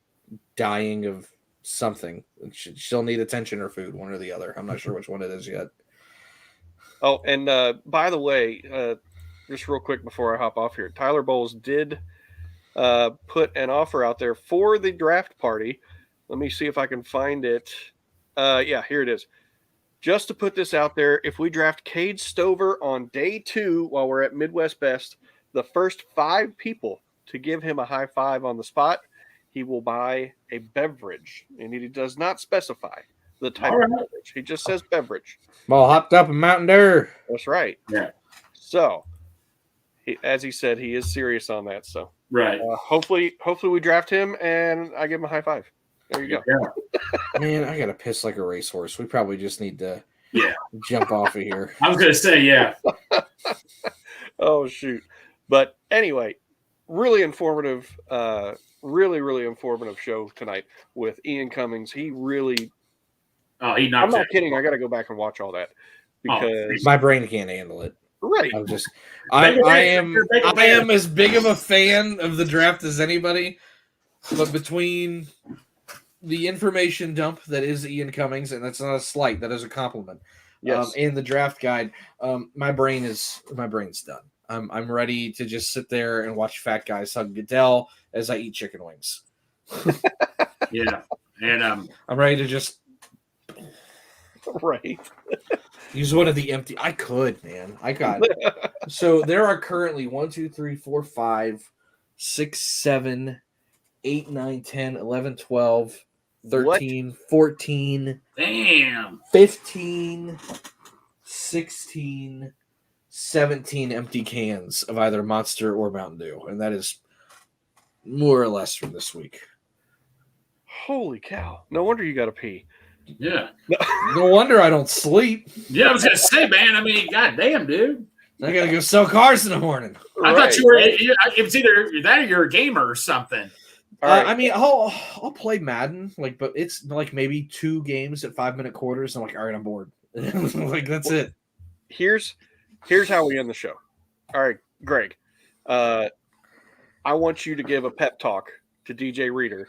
dying of something. She'll need attention or food, one or the other. I'm not sure which one it is yet. Oh, and by the way, just real quick before I hop off here, Tyler Bowles did put an offer out there for the draft party. Let me see if I can find it. Yeah, here it is. Just to put this out there, if we draft Cade Stover on day 2 while we're at Midwest Best, the first 5 people to give him a high five on the spot, he will buy a beverage. And he does not specify the type of beverage. He just says beverage. Well, hopped up in Mountain Dew. That's right. Yeah. So, as he said, he is serious on that. So, right. Hopefully we draft him and I give him a high five. There you go. Yeah. Man, I gotta piss like a racehorse. We probably just need to jump off of here. I was gonna say, yeah. Oh shoot. But anyway, really informative, really informative show tonight with Ian Cummings. He really I'm not kidding. I gotta go back and watch all that because my brain can't handle it. Right. I am as big of a fan of the draft as anybody, but between the information dump that is Ian Cummings, and that's not a slight, that is a compliment. Yes. And the draft guide, my brain's done. I'm ready to just sit there and watch fat guys hug Goodell as I eat chicken wings. Yeah. And I'm ready to just use one of the empty. I could, man. I got it. So there are currently 1, 2, 3, 4, 5, 6, 7, 8, 9, 10, 11, 12, 13, 14, 15, 16, 17 empty cans of either Monster or Mountain Dew. And that is more or less from this week. Holy cow. No wonder you got to pee. Yeah. No wonder I don't sleep. Yeah, I was going to say, man, I mean, goddamn, dude. I got to go sell cars in the morning. I thought you were, it was either that or you're a gamer or something. Right. I mean, I'll play Madden, but it's like maybe 2 games at 5-minute quarters. I'm like, all right, I'm bored. Like, that's it. Here's how we end the show. All right, Greg, I want you to give a pep talk to DJ Reader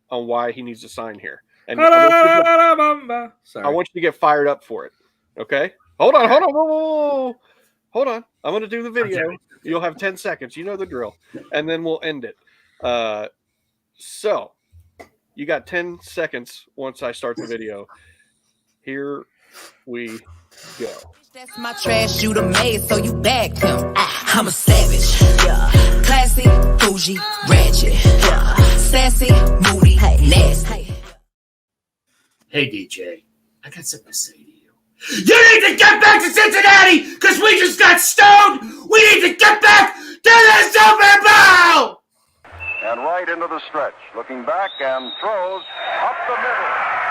on why he needs to sign here. And I want you to get fired up for it. Okay? Hold on. Whoa. Hold on. I'm going to do the video. Okay. You'll have 10 seconds. You know the drill. And then we'll end it. So, you got 10 seconds once I start the video. Here we go. That's my trash you done made, so you bagged him. I'm a savage. Yeah. Classy, bougie, ratchet. Yeah. Sassy, moody, nasty. Hey, DJ, I got something to say to you. You need to get back to Cincinnati because we just got stoned. We need to get back to the Super Bowl. And right into the stretch. Looking back and throws up the middle.